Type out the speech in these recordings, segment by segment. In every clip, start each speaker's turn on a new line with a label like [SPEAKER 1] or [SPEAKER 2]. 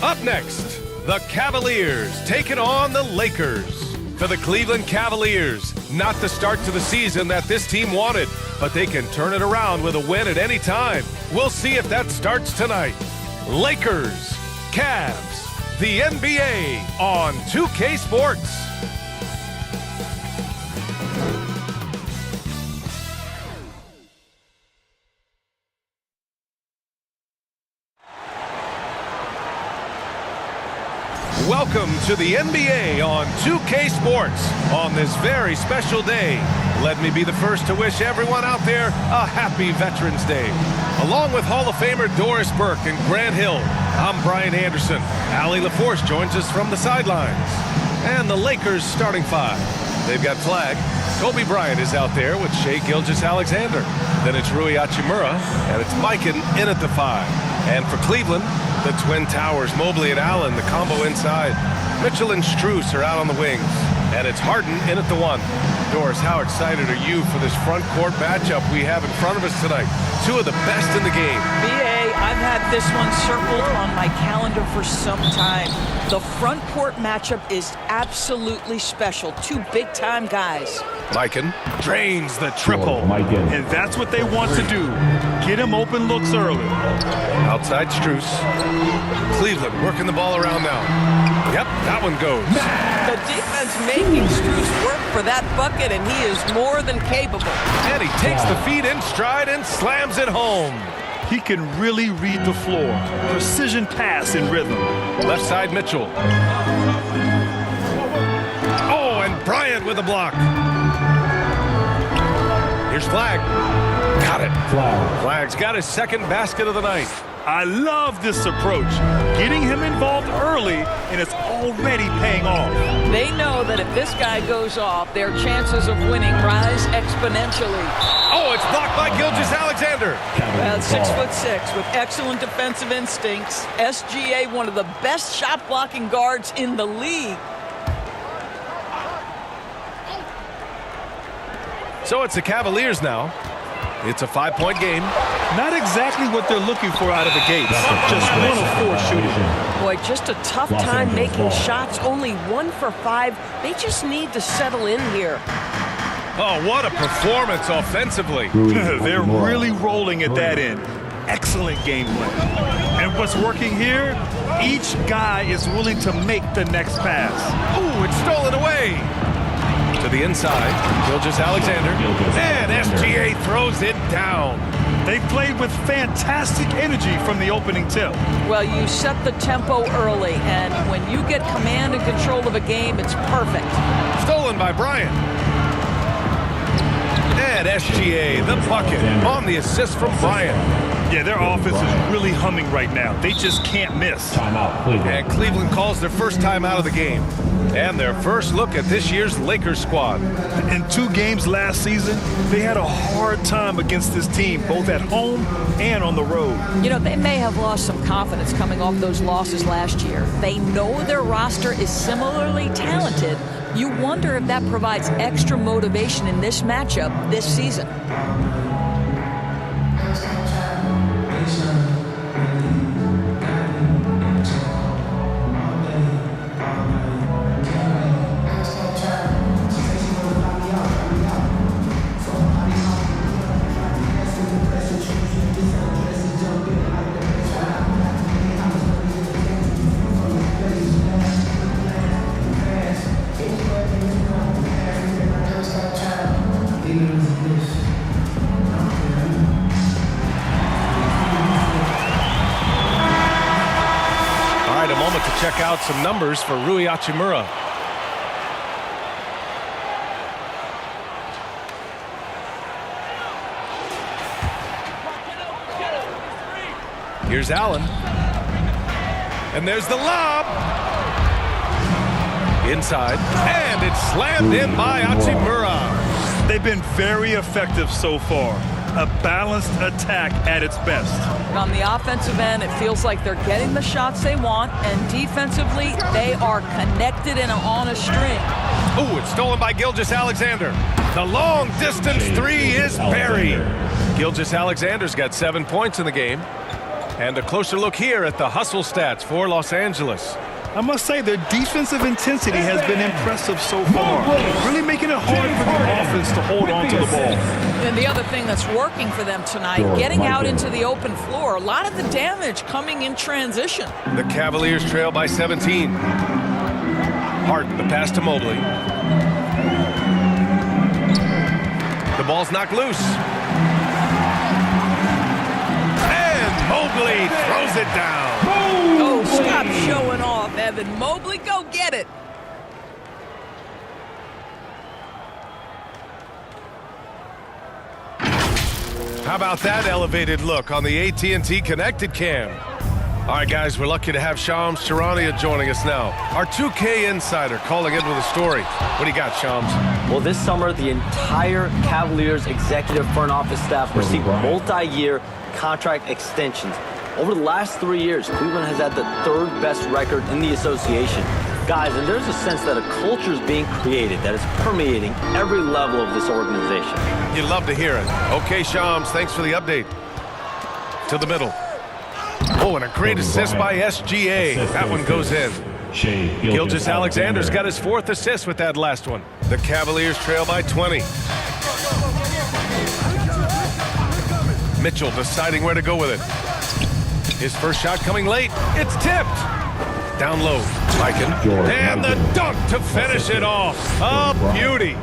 [SPEAKER 1] Up next, the Cavaliers taking on the Lakers. For the Cleveland Cavaliers, not the start to the season that this team wanted, but they can turn it around with a win at any time. We'll see if that starts tonight. Lakers, Cavs, the NBA on 2K Sports. Welcome to the NBA on 2K Sports on this very special day. Let me be the first to wish everyone out there a happy Veterans Day. Along with Hall of Famer Doris Burke and Grant Hill, I'm Brian Anderson. Allie LaForce joins us from the sidelines. And the Lakers starting five. They've got Flag. Kobe Bryant is out there with Shai Gilgeous-Alexander. Then it's Rui Hachimura, and it's Mikan in at the five. And for Cleveland, the Twin Towers, Mobley and Allen, the combo inside. Mitchell and Strus are out on the wings. And it's Harden in at the one. Doris, how excited are you for this front court matchup we have in front of us tonight? Two of the best in the game.
[SPEAKER 2] BA, I've had this one circled on my calendar for some time. The front court matchup is absolutely special. Two big-time guys.
[SPEAKER 1] Mikan drains the triple.
[SPEAKER 3] And that's what they want to do. Get him open looks early.
[SPEAKER 1] Outside Strus. Cleveland working the ball around now. Yep, that one goes.
[SPEAKER 2] The defense making Strus work for that bucket, and he is more than capable.
[SPEAKER 1] And he takes the feed in stride and slams it home.
[SPEAKER 3] He can really read the floor. Precision pass in rhythm.
[SPEAKER 1] Left side Mitchell. Oh, and Bryant with a block. Here's Flag. Got it. Flag's got his second basket of the night.
[SPEAKER 3] I love this approach. Getting him involved early, and it's already paying off.
[SPEAKER 2] They know that if this guy goes off, their chances of winning rise exponentially.
[SPEAKER 1] Oh, it's blocked by Gilgeous-Alexander.
[SPEAKER 2] Well, 6'6" with excellent defensive instincts. SGA, one of the best shot blocking guards in the league.
[SPEAKER 1] So it's the Cavaliers now. It's a 5-point game.
[SPEAKER 3] Not exactly what they're looking for out of the gates. Just 1 of 4 shooting.
[SPEAKER 4] Boy, just a tough time making shots. Only 1 for 5. They just need to settle in here.
[SPEAKER 1] Oh, what a performance offensively.
[SPEAKER 3] They're really rolling at that end. Excellent game plan. And what's working here? Each guy is willing to make the next pass.
[SPEAKER 1] Ooh, it's stolen away. To the inside, Gilgeous-Alexander, and SGA throws it down.
[SPEAKER 3] They played with fantastic energy from the opening tip.
[SPEAKER 2] Well, you set the tempo early, and when you get command and control of a game, it's perfect.
[SPEAKER 1] Stolen by Bryant. And SGA, the bucket, on the assist from Bryant.
[SPEAKER 3] Yeah, their offense is really humming right now. They just can't miss.
[SPEAKER 1] Timeout, Cleveland. And Cleveland calls their first time out of the game. And their first look at this year's Lakers squad.
[SPEAKER 3] In 2 games last season, they had a hard time against this team, both at home and on the road.
[SPEAKER 2] You know, they may have lost some confidence coming off those losses last year. They know their roster is similarly talented. You wonder if that provides extra motivation in this matchup this season.
[SPEAKER 1] To check out some numbers for Rui Hachimura. Here's Allen. And there's the lob. Inside. And it's slammed in by Hachimura.
[SPEAKER 3] They've been very effective so far. A balanced attack at its best.
[SPEAKER 2] On the offensive end, it feels like they're getting the shots they want, and defensively, they are connected and on a string.
[SPEAKER 1] Ooh, it's stolen by Gilgeous-Alexander. The long-distance three is buried. Gilgeous-Alexander's got 7 points in the game. And a closer look here at the hustle stats for Los Angeles.
[SPEAKER 3] I must say their defensive intensity has been impressive so far, really making it hard for the offense to hold on to the ball.
[SPEAKER 2] And the other thing that's working for them tonight, getting out into the open floor, a lot of the damage coming in transition.
[SPEAKER 1] The Cavaliers trail by 17. Harden, the pass to Mobley. The ball's knocked loose. And Mobley throws it down.
[SPEAKER 2] Oh, stop showing off, Evan Mobley. Go get it.
[SPEAKER 1] How about that elevated look on the AT&T Connected Cam? All right, guys, we're lucky to have Shams Charania joining us now. Our 2K insider calling in with a story. What do you got, Shams?
[SPEAKER 5] Well, this summer, the entire Cavaliers executive front office staff received multi-year contract extensions. Over the last 3 years, Cleveland has had the third best record in the association. Guys, and there's a sense that a culture is being created that is permeating every level of this organization.
[SPEAKER 1] You'd love to hear it. Okay, Shams, thanks for the update. To the middle. Oh, and a great assist by SGA. That one goes in. Gilgeous-Alexander's got his 4th assist with that last one. The Cavaliers trail by 20. Mitchell deciding where to go with it. His first shot coming late. It's tipped. Down low. Mikan. And the dunk to finish it off. A beauty.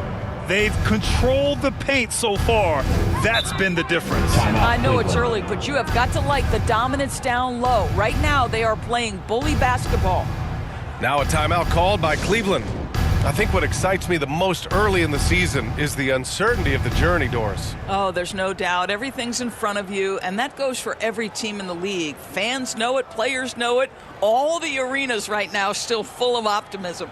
[SPEAKER 3] They've controlled the paint so far. That's been the difference.
[SPEAKER 2] I know it's early, but you have got to like the dominance down low. Right now, they are playing bully basketball.
[SPEAKER 1] Now a timeout called by Cleveland. I think what excites me the most early in the season is the uncertainty of the journey, Doris.
[SPEAKER 2] Oh, there's no doubt. Everything's in front of you, and that goes for every team in the league. Fans know it, players know it. All the arenas right now still full of optimism.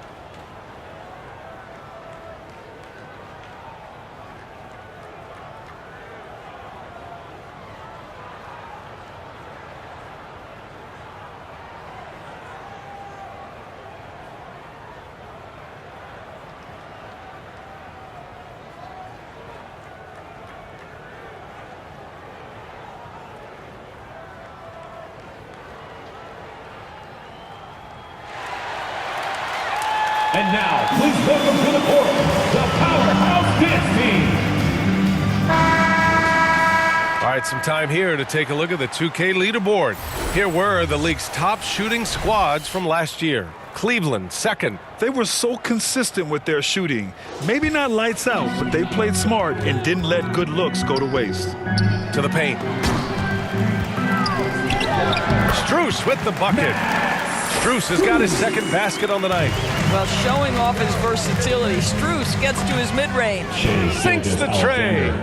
[SPEAKER 6] And now, please welcome to the court, the Powerhouse Dance Team.
[SPEAKER 1] All right, some time here to take a look at the 2K leaderboard. Here were the league's top shooting squads from last year. Cleveland, 2nd.
[SPEAKER 3] They were so consistent with their shooting. Maybe not lights out, but they played smart and didn't let good looks go to waste.
[SPEAKER 1] To the paint. Strus with the bucket. Strus has got his 2nd basket on the night.
[SPEAKER 2] Well, showing off his versatility, Strus gets to his mid-range.
[SPEAKER 1] Sinks the tray.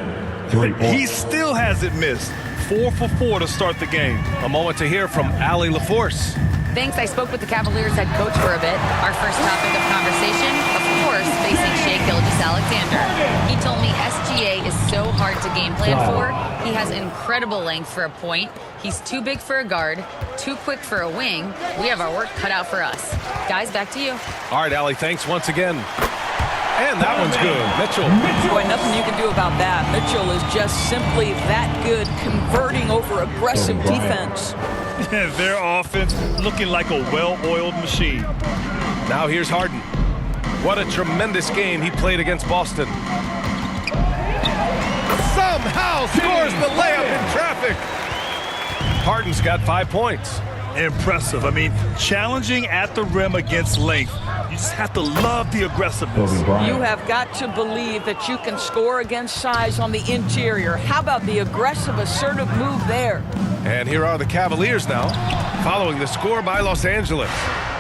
[SPEAKER 3] He still hasn't missed. 4 for 4 to start the game.
[SPEAKER 1] A moment to hear from Allie LaForce.
[SPEAKER 7] Thanks. I spoke with the Cavaliers head coach for a bit. Our first topic of conversation, of course, facing Shai Gilgeous-Alexander. He told me SGA is so hard to game plan for. He has incredible length for a point. He's too big for a guard, too quick for a wing. We have our work cut out for us. Guys, back to you.
[SPEAKER 1] All right, Allie, thanks once again. And that one's good. Mitchell.
[SPEAKER 2] Boy, nothing you can do about that. Mitchell is just simply that good, converting over aggressive defense.
[SPEAKER 3] Their offense looking like a well-oiled machine.
[SPEAKER 1] Now here's Harden. What a tremendous game he played against Boston. Somehow scores the layup in traffic. Harden's got 5 points.
[SPEAKER 3] Impressive. I mean, challenging at the rim against length. You just have to love the aggressiveness.
[SPEAKER 2] You have got to believe that you can score against size on the interior. How about the aggressive, assertive move there?
[SPEAKER 1] And here are the Cavaliers now, following the score by Los Angeles.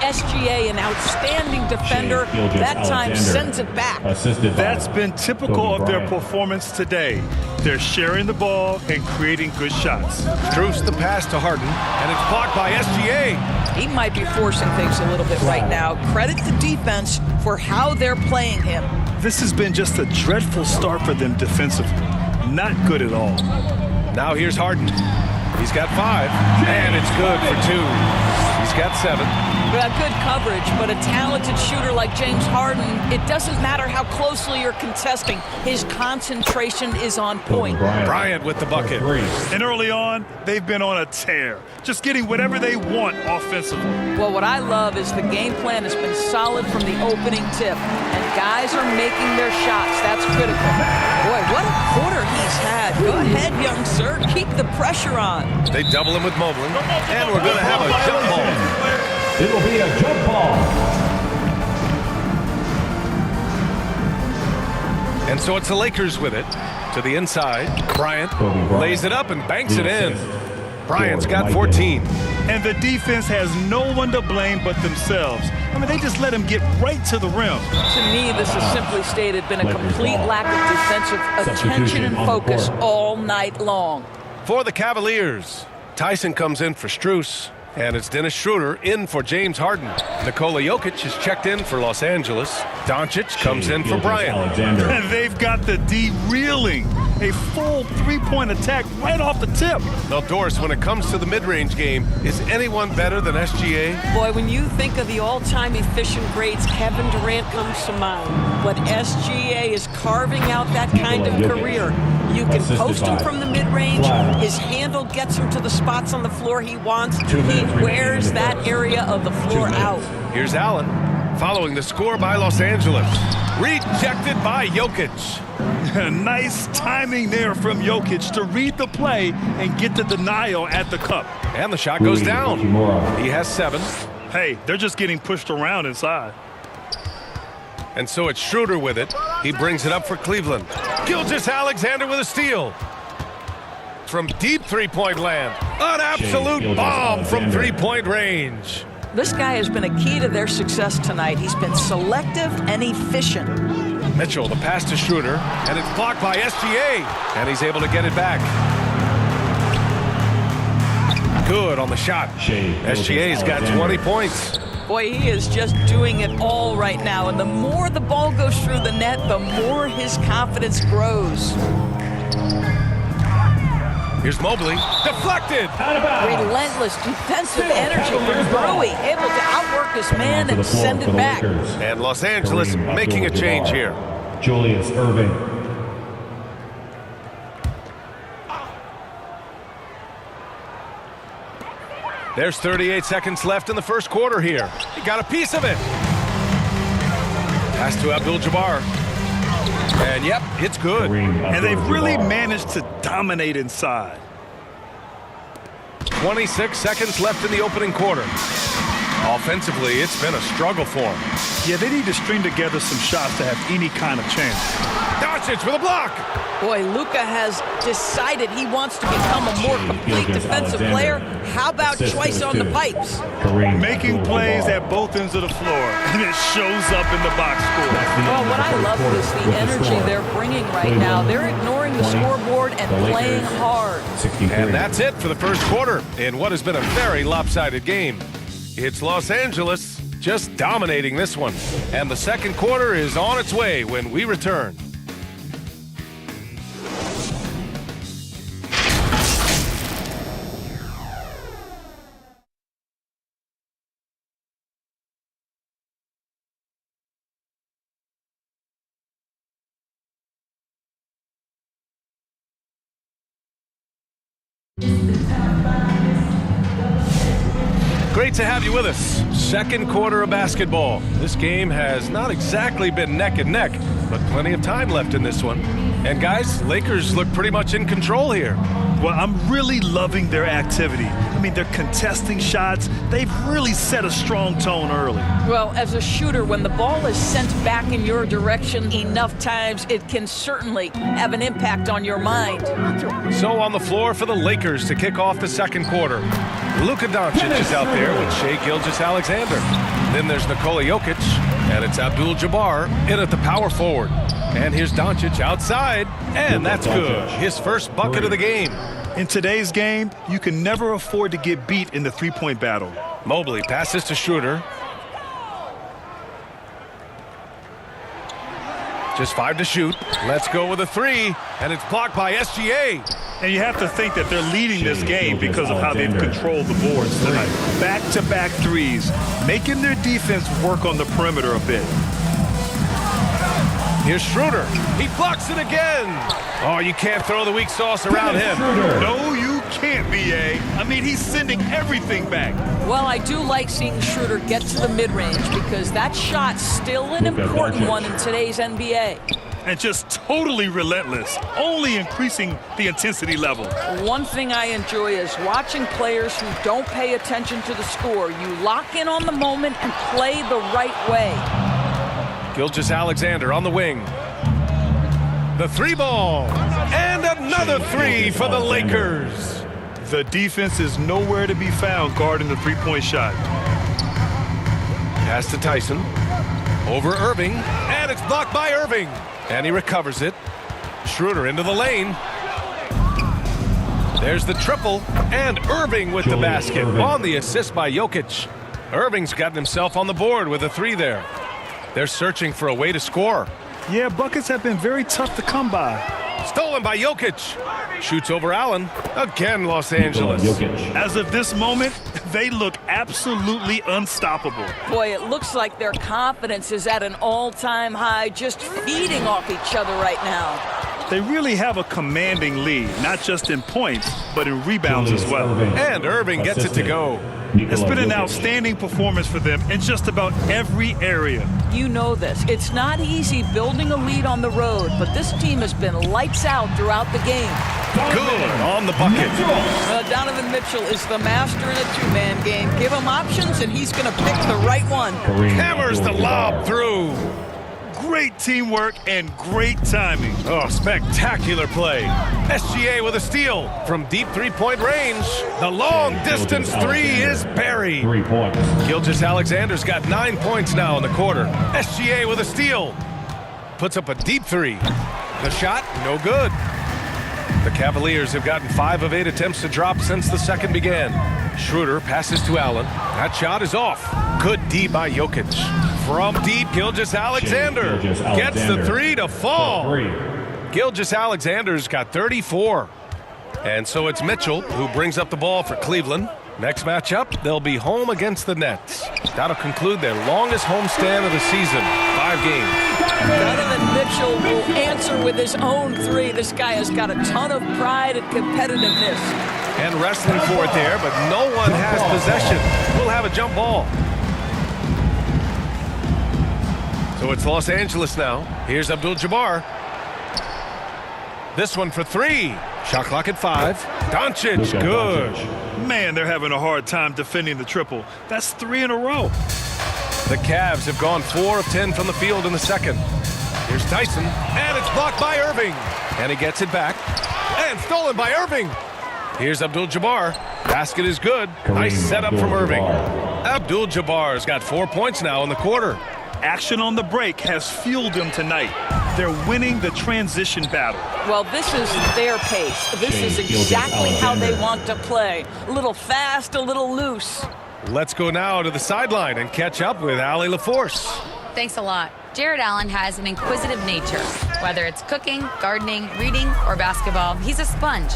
[SPEAKER 2] SGA, an outstanding defender, that time sends it back.
[SPEAKER 3] That's been typical of their performance today. They're sharing the ball and creating good shots.
[SPEAKER 1] Strus the pass to Harden, and it's blocked by SGA.
[SPEAKER 2] He might be forcing things a little bit right now. Credit the defense for how they're playing him.
[SPEAKER 3] This has been just a dreadful start for them defensively. Not good at all.
[SPEAKER 1] Now here's Harden. He's got 5, and it's good for 2. He's got 7.
[SPEAKER 2] Well, good coverage, but a talented shooter like James Harden, it doesn't matter how closely you're contesting. His concentration is on point.
[SPEAKER 1] Bryant with the bucket.
[SPEAKER 3] And early on, they've been on a tear, just getting whatever they want offensively.
[SPEAKER 2] Well, what I love is the game plan has been solid from the opening tip, and guys are making their shots. That's critical. Boy, what a quarter he's had. Go ahead, young sir. Keep the pressure on.
[SPEAKER 1] They double him with Mobley, and we're going to have a jump ball.
[SPEAKER 6] It will be a jump ball.
[SPEAKER 1] And so it's the Lakers with it. To the inside. Bryant lays it up and banks it in. Bryant's got 14.
[SPEAKER 3] And the defense has no one to blame but themselves. I mean, they just let him get right to the rim.
[SPEAKER 2] To me, this has simply stated been a complete lack of defensive attention and focus all night long.
[SPEAKER 1] For the Cavaliers, Tyson comes in for Strus. And it's Dennis Schroeder in for James Harden. Nikola Jokic is checked in for Los Angeles. Doncic comes in for Bryant.
[SPEAKER 3] And they've got the D reeling. A full three-point attack right off the tip.
[SPEAKER 1] Now, Doris, when it comes to the mid-range game, is anyone better than SGA?
[SPEAKER 4] Boy, when you think of the all-time efficient grades, Kevin Durant comes to mind. But SGA is carving out that kind of career. You can post him from the mid-range. His handle gets him to the spots on the floor he wants. He wears that area of the floor out.
[SPEAKER 1] Here's Allen, following the score by Los Angeles. Rejected by Jokic.
[SPEAKER 3] Nice timing there from Jokic to read the play and get the denial at the cup.
[SPEAKER 1] And the shot goes down. He has 7.
[SPEAKER 3] Hey, they're just getting pushed around inside.
[SPEAKER 1] And so it's Schroeder with it. He brings it up for Cleveland. Gilgeous-Alexander with a steal. From deep three-point land. An absolute bomb from three-point range.
[SPEAKER 2] This guy has been a key to their success tonight. He's been selective and efficient.
[SPEAKER 1] Mitchell, the pass to Schroeder, and it's blocked by SGA, and he's able to get it back. Good on the shot. SGA's got 20 points.
[SPEAKER 2] Boy, he is just doing it all right now, and the more the ball goes through the net, the more his confidence grows.
[SPEAKER 1] Here's Mobley, deflected.
[SPEAKER 2] Relentless defensive energy from Rui, able to outwork his man and send it back.
[SPEAKER 1] And Los Angeles making a change here.
[SPEAKER 6] Julius Irving.
[SPEAKER 1] There's 38 seconds left in the first quarter here. He got a piece of it. Pass to Abdul-Jabbar. And yep, it's good.
[SPEAKER 3] And they've really managed to dominate inside.
[SPEAKER 1] 26 seconds left in the opening quarter. Offensively, it's been a struggle for them.
[SPEAKER 3] Yeah, they need to string together some shots to have any kind of chance.
[SPEAKER 1] Doncic with a block.
[SPEAKER 2] Boy, Luka has decided he wants to become a more complete defensive player. How about choice on the pipes?
[SPEAKER 3] Making plays at both ends of the floor, and it shows up in the box score.
[SPEAKER 2] Well, what I love is the energy they're bringing right now. They're ignoring the scoreboard and playing hard.
[SPEAKER 1] And that's it for the first quarter in what has been a very lopsided game. It's Los Angeles just dominating this one. And the second quarter is on its way when we return. Great to have you with us. Second quarter of basketball. This game has not exactly been neck and neck, but plenty of time left in this one. And guys, Lakers look pretty much in control here.
[SPEAKER 3] Well, I'm really loving their activity. I mean, they're contesting shots. They've really set a strong tone early.
[SPEAKER 2] Well, as a shooter, when the ball is sent back in your direction enough times, it can certainly have an impact on your mind.
[SPEAKER 1] So on the floor for the Lakers to kick off the second quarter. Luka Doncic is out there with Shai Gilgeous-Alexander. Then there's Nikola Jokic, and it's Abdul-Jabbar in at the power forward. And here's Doncic outside, and that's good. His first bucket of the game.
[SPEAKER 3] In today's game, you can never afford to get beat in the three-point battle.
[SPEAKER 1] Mobley passes to Schroeder. Just 5 to shoot. Let's go with a 3, and it's blocked by SGA.
[SPEAKER 3] And you have to think that they're leading this game because of how they've controlled the boards tonight. Back-to-back threes, making their defense work on the perimeter a bit.
[SPEAKER 1] Here's Schroeder. He blocks it again. Oh, you can't throw the weak sauce around him.
[SPEAKER 3] No, you can't, B.A. I mean, he's sending everything back.
[SPEAKER 2] Well, I do like seeing Schroeder get to the mid-range because that shot's still an important one in today's NBA.
[SPEAKER 3] And just totally relentless, only increasing the intensity level.
[SPEAKER 2] One thing I enjoy is watching players who don't pay attention to the score. You lock in on the moment and play the right way.
[SPEAKER 1] Gilgeous-Alexander on the wing. The three ball. And another three for the Lakers.
[SPEAKER 3] The defense is nowhere to be found guarding the three-point shot.
[SPEAKER 1] Pass to Tyson. Over Irving. And it's blocked by Irving. And he recovers it. Schroeder into the lane. There's the triple. And Irving with the basket on the assist by Jokic. Irving's gotten himself on the board with a three there. They're searching for a way to score.
[SPEAKER 3] Yeah, buckets have been very tough to come by.
[SPEAKER 1] Stolen by Jokic. Shoots over Allen. Again, Los Angeles.
[SPEAKER 3] As of this moment, they look absolutely unstoppable.
[SPEAKER 2] Boy, it looks like their confidence is at an all-time high, just feeding off each other right now.
[SPEAKER 3] They really have a commanding lead, not just in points, but in rebounds as well.
[SPEAKER 1] And Irving gets it to go.
[SPEAKER 3] It's been an outstanding performance for them in just about every area.
[SPEAKER 2] You know this. It's not easy building a lead on the road, but this team has been lights out throughout the game.
[SPEAKER 1] Good on the bucket.
[SPEAKER 2] Donovan Mitchell is the master in a two-man game. Give him options, and he's going to pick the right one.
[SPEAKER 1] Hammers the lob through.
[SPEAKER 3] Great teamwork and great timing.
[SPEAKER 1] Oh, spectacular play. SGA with a steal from deep three-point range. The long-distance three is buried.
[SPEAKER 6] 3 points.
[SPEAKER 1] Gilgeous-Alexander's got 9 points now in the quarter. SGA with a steal. Puts up a deep three. The shot, no good. The Cavaliers have gotten 5 of 8 attempts to drop since the second began. Schroeder passes to Allen. That shot is off. Good D by Jokic. From deep, Gilgeous-Alexander gets the three to fall. Gilgeous-Alexander's got 34. And so it's Mitchell who brings up the ball for Cleveland. Next matchup, they'll be home against the Nets. That'll conclude their longest homestand of the season, 5 games.
[SPEAKER 2] Donovan Mitchell will answer with his own three. This guy has got a ton of pride and competitiveness.
[SPEAKER 1] And wrestling for it there, but no one has possession. We'll have a jump ball. So it's Los Angeles now. Here's Abdul-Jabbar. This one for 3. Shot clock at 5. Doncic, good.
[SPEAKER 3] Man, they're having a hard time defending the triple. That's 3 in a row.
[SPEAKER 1] The Cavs have gone 4 of 10 from the field in the second. Here's Tyson, and it's blocked by Irving. And he gets it back, and stolen by Irving. Here's Abdul-Jabbar. Basket is good. Nice setup from Irving. Abdul-Jabbar's got 4 points now in the quarter.
[SPEAKER 3] Action on the break has fueled them tonight. They're winning the transition battle.
[SPEAKER 2] Well, this is their pace. This is exactly how they want to play. A little fast, a little loose.
[SPEAKER 1] Let's go now to the sideline and catch up with Allie LaForce.
[SPEAKER 7] Thanks a lot. Jared Allen has an inquisitive nature. Whether it's cooking, gardening, reading, or basketball, he's a sponge.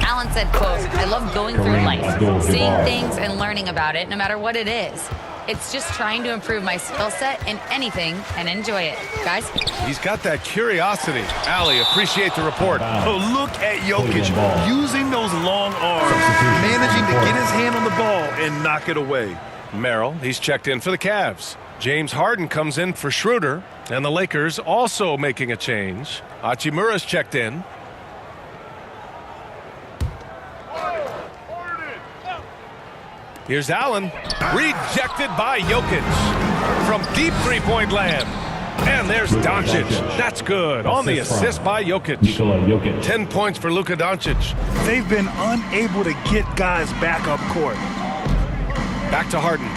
[SPEAKER 7] Allen said, quote, "I love going through life, seeing things and learning about it no matter what it is. It's just trying to improve my skill set in anything and enjoy it." Guys?
[SPEAKER 1] He's got that curiosity. Allie, appreciate the report.
[SPEAKER 3] Oh, look at Jokic using those long arms, managing to get his hand on the ball and knock it away.
[SPEAKER 1] Merrill, he's checked in for the Cavs. James Harden comes in for Schroeder, and the Lakers also making a change. Hachimura's checked in. Here's Allen, rejected by Jokic from deep three-point land. And there's Doncic. That's good on the assist by Jokic. 10 points for Luka Doncic.
[SPEAKER 3] They've been unable to get guys back up court.
[SPEAKER 1] Back to Harden.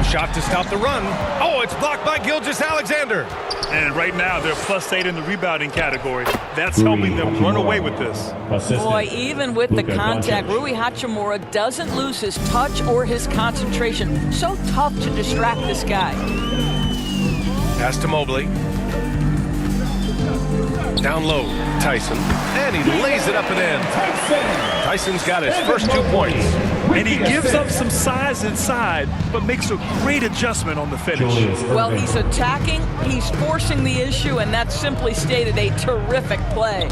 [SPEAKER 1] Shot to stop the run. Oh, it's blocked by Gilgeous-Alexander.
[SPEAKER 3] And right now, they're +8 in the rebounding category. That's helping them run away with this.
[SPEAKER 2] Boy, even with the contact, Rui Hachimura doesn't lose his touch or his concentration. So tough to distract this guy.
[SPEAKER 1] Pass to Mobley. Down low, Tyson. And he lays it up and in. Tyson's got his first 2 points.
[SPEAKER 3] And he gives up some size inside, but makes a great adjustment on the finish.
[SPEAKER 2] Well, he's attacking, he's forcing the issue, and that's simply stated a terrific play.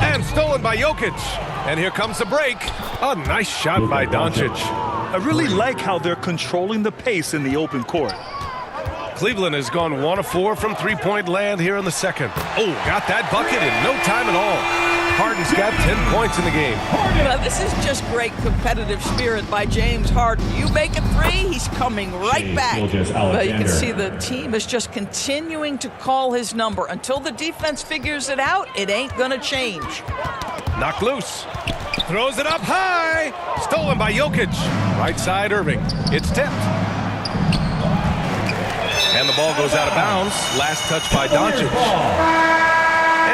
[SPEAKER 1] And stolen by Jokic. And here comes the break. A nice shot by Doncic.
[SPEAKER 3] I really like how they're controlling the pace in the open court.
[SPEAKER 1] Cleveland has gone 1 of 4 from three-point land here in the second. Oh, got that bucket in no time at all. Harden's got 10 points in the game.
[SPEAKER 2] Now, this is just great competitive spirit by James Harden. You make a three, he's coming right back. But you can see the team is just continuing to call his number. Until the defense figures it out, it ain't gonna change.
[SPEAKER 1] Knocked loose. Throws it up high. Stolen by Jokic. Right side Irving. It's tipped. And the ball goes out of bounds. Last touch by Doncic.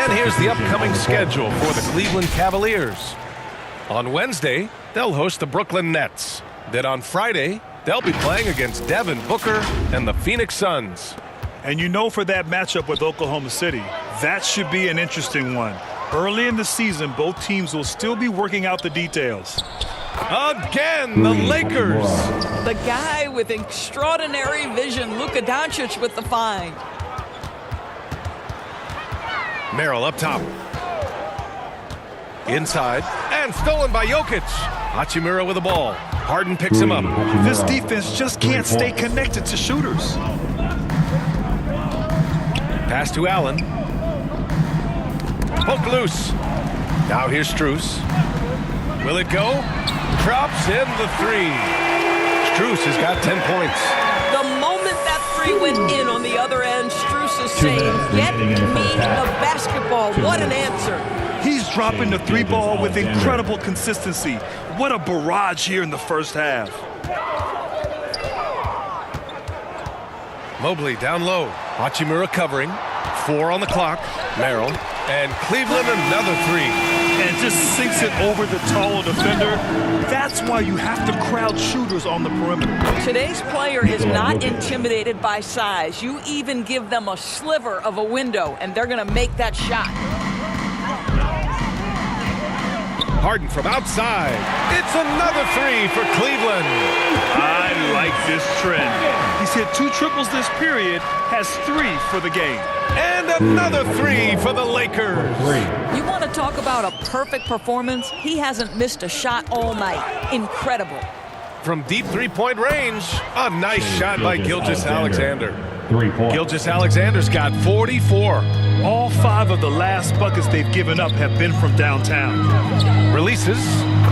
[SPEAKER 1] And here's the upcoming schedule for the Cleveland Cavaliers. On Wednesday, they'll host the Brooklyn Nets. Then on Friday, they'll be playing against Devin Booker and the Phoenix Suns.
[SPEAKER 3] And you know, for that matchup with Oklahoma City, that should be an interesting one. Early in the season, both teams will still be working out the details.
[SPEAKER 1] Again, the Lakers.
[SPEAKER 2] The guy with extraordinary vision, Luka Doncic with the find.
[SPEAKER 1] Merrill up top. Inside, and stolen by Jokic. Hachimura with the ball. Harden picks him up.
[SPEAKER 3] This defense just can't stay connected to shooters.
[SPEAKER 1] Pass to Allen. Poke loose. Now here's Strus. Will it go? Drops in the three. Strus has got 10 points.
[SPEAKER 2] The moment that three went in on the other end, Strus is saying, get me the basketball. What an answer.
[SPEAKER 3] He's dropping the three ball with incredible consistency. What a barrage here in the first half.
[SPEAKER 1] Mobley down low. Hachimura covering. 4 on the clock. Merrill. And Cleveland another three.
[SPEAKER 3] And just sinks it over the tall defender. That's why you have to crowd shooters on the perimeter.
[SPEAKER 2] Today's player is not intimidated by size. You even give them a sliver of a window, and they're going to make that shot.
[SPEAKER 1] Harden from outside. It's another three for Cleveland.
[SPEAKER 3] I like this trend. He's hit 2 triples this period, has 3 for the game.
[SPEAKER 1] And another three for the Lakers.
[SPEAKER 2] You want to talk about a perfect performance? He hasn't missed a shot all night. Incredible.
[SPEAKER 1] From deep three-point range, a nice shot by Gilgeous-Alexander.
[SPEAKER 6] 3 points.
[SPEAKER 1] Gilgeous-Alexander's got 44.
[SPEAKER 3] All 5 of the last buckets they've given up have been from downtown.
[SPEAKER 1] Releases,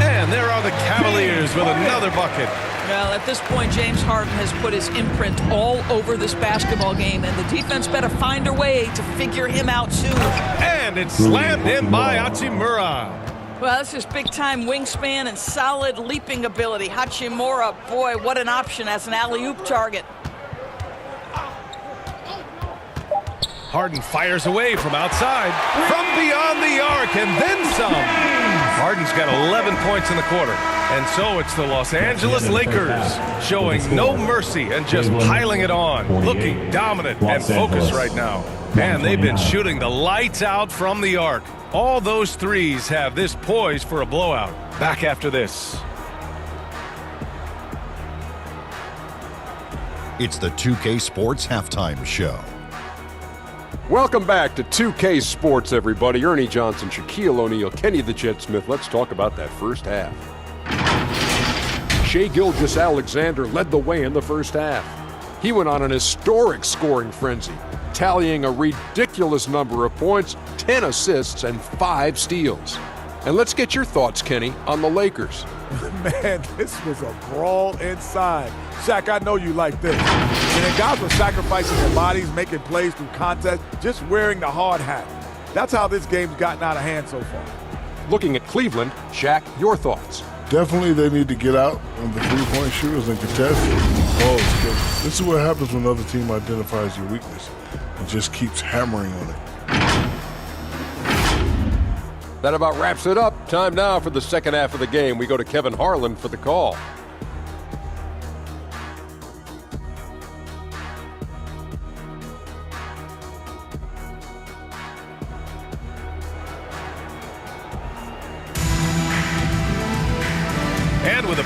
[SPEAKER 1] and there are the Cavaliers with another bucket.
[SPEAKER 2] Well, at this point, James Harden has put his imprint all over this basketball game, and the defense better find a way to figure him out soon.
[SPEAKER 1] And it's slammed in by Hachimura.
[SPEAKER 2] Well, this is big-time wingspan and solid leaping ability. Hachimura, boy, what an option as an alley-oop target.
[SPEAKER 1] Harden fires away from outside, from beyond the arc, and then some. Harden's got 11 points in the quarter. And so it's the Los Angeles Lakers showing no mercy and just piling it on, looking dominant and focused right now. And they've been shooting the lights out from the arc. All those threes have this poised for a blowout. Back after this.
[SPEAKER 8] It's the 2K Sports Halftime Show.
[SPEAKER 9] Welcome back to 2K Sports, everybody. Ernie Johnson, Shaquille O'Neal, Kenny the Jet Smith. Let's talk about that first half. Shai Gilgeous-Alexander led the way in the first half. He went on an historic scoring frenzy, tallying a ridiculous number of points, 10 assists, and 5 steals. And let's get your thoughts, Kenny, on the Lakers.
[SPEAKER 10] Man, this was a brawl inside. Shaq, I know you like this. And the guys were sacrificing their bodies, making plays through contest, just wearing the hard hat. That's how this game's gotten out of hand so far.
[SPEAKER 9] Looking at Cleveland, Shaq, your thoughts.
[SPEAKER 11] Definitely they need to get out on the three-point shooters and contest. Oh, because this is what happens when another team identifies your weakness and just keeps hammering on it.
[SPEAKER 9] That about wraps it up. Time now for the second half of the game. We go to Kevin Harlan for the call.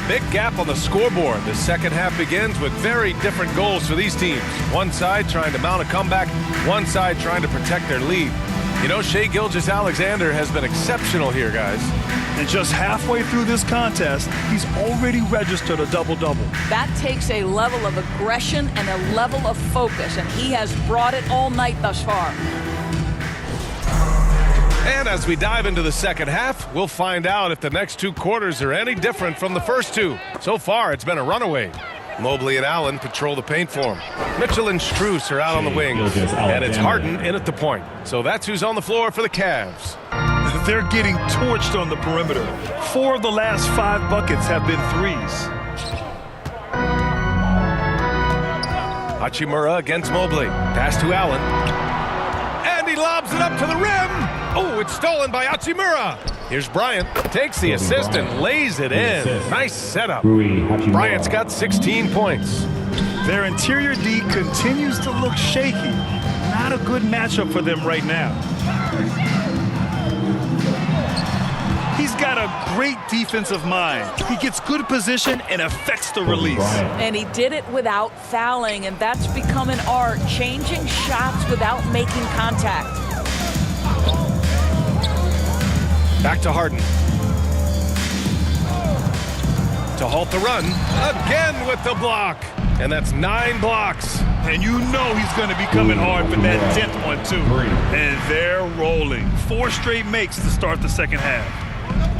[SPEAKER 1] big gap on the scoreboard. The second half begins with very different goals for these teams. One side trying to mount a comeback, one side trying to protect their lead. You know, Shai Gilgeous-Alexander has been exceptional here, guys.
[SPEAKER 3] And just halfway through this contest, he's already registered a double-double.
[SPEAKER 2] That takes a level of aggression and a level of focus, and he has brought it all night thus far.
[SPEAKER 1] And as we dive into the second half, we'll find out if the next two quarters are any different from the first two. So far, it's been a runaway. Mobley and Allen patrol the paint for him. Mitchell and Strus are out on the wings. And it's Harden in at the point. So that's who's on the floor for the Cavs.
[SPEAKER 3] They're getting torched on the perimeter. 4 of the last 5 buckets have been threes.
[SPEAKER 1] Hachimura against Mobley. Pass to Allen. And he lobs it up to the rim. Oh, it's stolen by Hachimura. Here's Bryant. Takes the assist and lays it in. Nice setup. Bryant's got 16 points.
[SPEAKER 3] Their interior D continues to look shaky. Not a good matchup for them right now. He's got a great defensive mind. He gets good position and affects the release.
[SPEAKER 2] And he did it without fouling, and that's become an art, changing shots without making contact.
[SPEAKER 1] Back to Harden. To halt the run. Again with the block. And that's 9 blocks.
[SPEAKER 3] And you know he's going to be coming hard for that 10th one, too. And they're rolling. 4 straight makes to start the second half.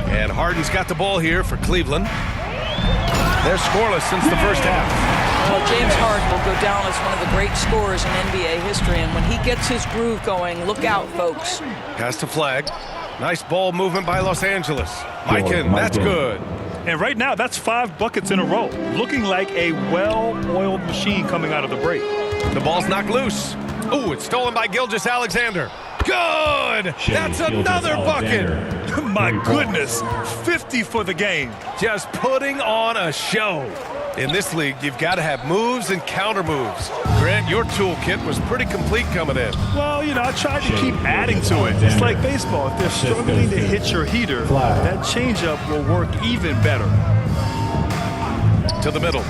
[SPEAKER 1] And Harden's got the ball here for Cleveland. They're scoreless since the first half.
[SPEAKER 2] Well, James Harden will go down as one of the great scorers in NBA history, and when he gets his groove going, look out, folks.
[SPEAKER 1] Pass to Flag. Nice ball movement by Los Angeles. Mikan, that's good.
[SPEAKER 3] And right now, that's 5 buckets in a row. Looking like a well-oiled machine coming out of the break.
[SPEAKER 1] The ball's knocked loose. Oh, it's stolen by Gilgeous-Alexander. Good! That's another bucket!
[SPEAKER 3] My goodness, 50 for the game.
[SPEAKER 1] Just putting on a show. In this league, you've got to have moves and counter moves. Grant, your toolkit was pretty complete coming in.
[SPEAKER 3] Well, you know, I tried to keep adding to it. It's like baseball. If they're struggling to hit your heater, that changeup will work even better.
[SPEAKER 1] To the middle.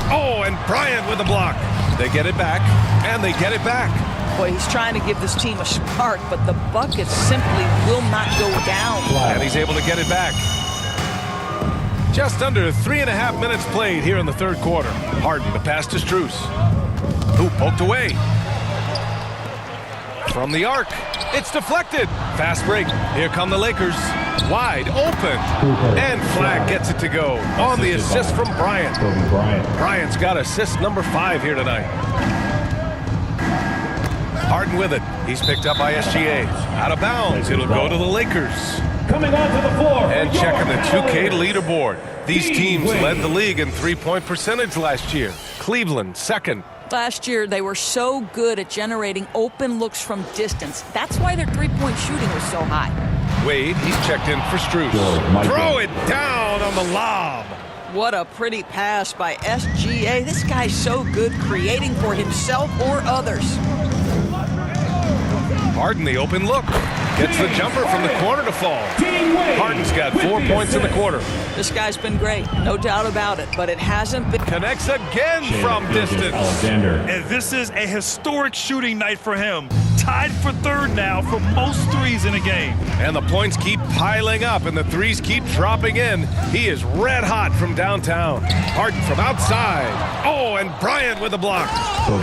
[SPEAKER 1] Oh, and Bryant with a block. They get it back, and they get it back.
[SPEAKER 2] Boy, he's trying to give this team a spark, but the buckets simply will not go down.
[SPEAKER 1] And he's able to get it back. Just under 3.5 minutes played here in the third quarter. Harden, the pass to Strus. Who poked away. From the arc. It's deflected. Fast break. Here come the Lakers. Wide open. And Flag gets it to go on the assist from Bryant. Bryant's got assist number 5 here tonight. Harden with it. He's picked up by SGA. Out of bounds. It'll go to the Lakers.
[SPEAKER 6] Coming onto the floor.
[SPEAKER 1] And checking the 2K leaderboard. These teams led the league in three-point percentage last year. Cleveland, second.
[SPEAKER 2] Last year, they were so good at generating open looks from distance. That's why their three-point shooting was so high.
[SPEAKER 1] Wade, he's checked in for Strus. Throw it down on the lob.
[SPEAKER 2] What a pretty pass by SGA. This guy's so good creating for himself or others.
[SPEAKER 1] Harden, the open look. Gets the jumper from the corner to fall. Harden's got 4 points in the quarter.
[SPEAKER 2] This guy's been great, no doubt about it, but it hasn't been.
[SPEAKER 1] Connects again from distance.
[SPEAKER 3] And this is a historic shooting night for him. Tied for third now for most threes in a game.
[SPEAKER 1] And the points keep piling up and the threes keep dropping in. He is red hot from downtown. Harden from outside. Oh, and Bryant with a block.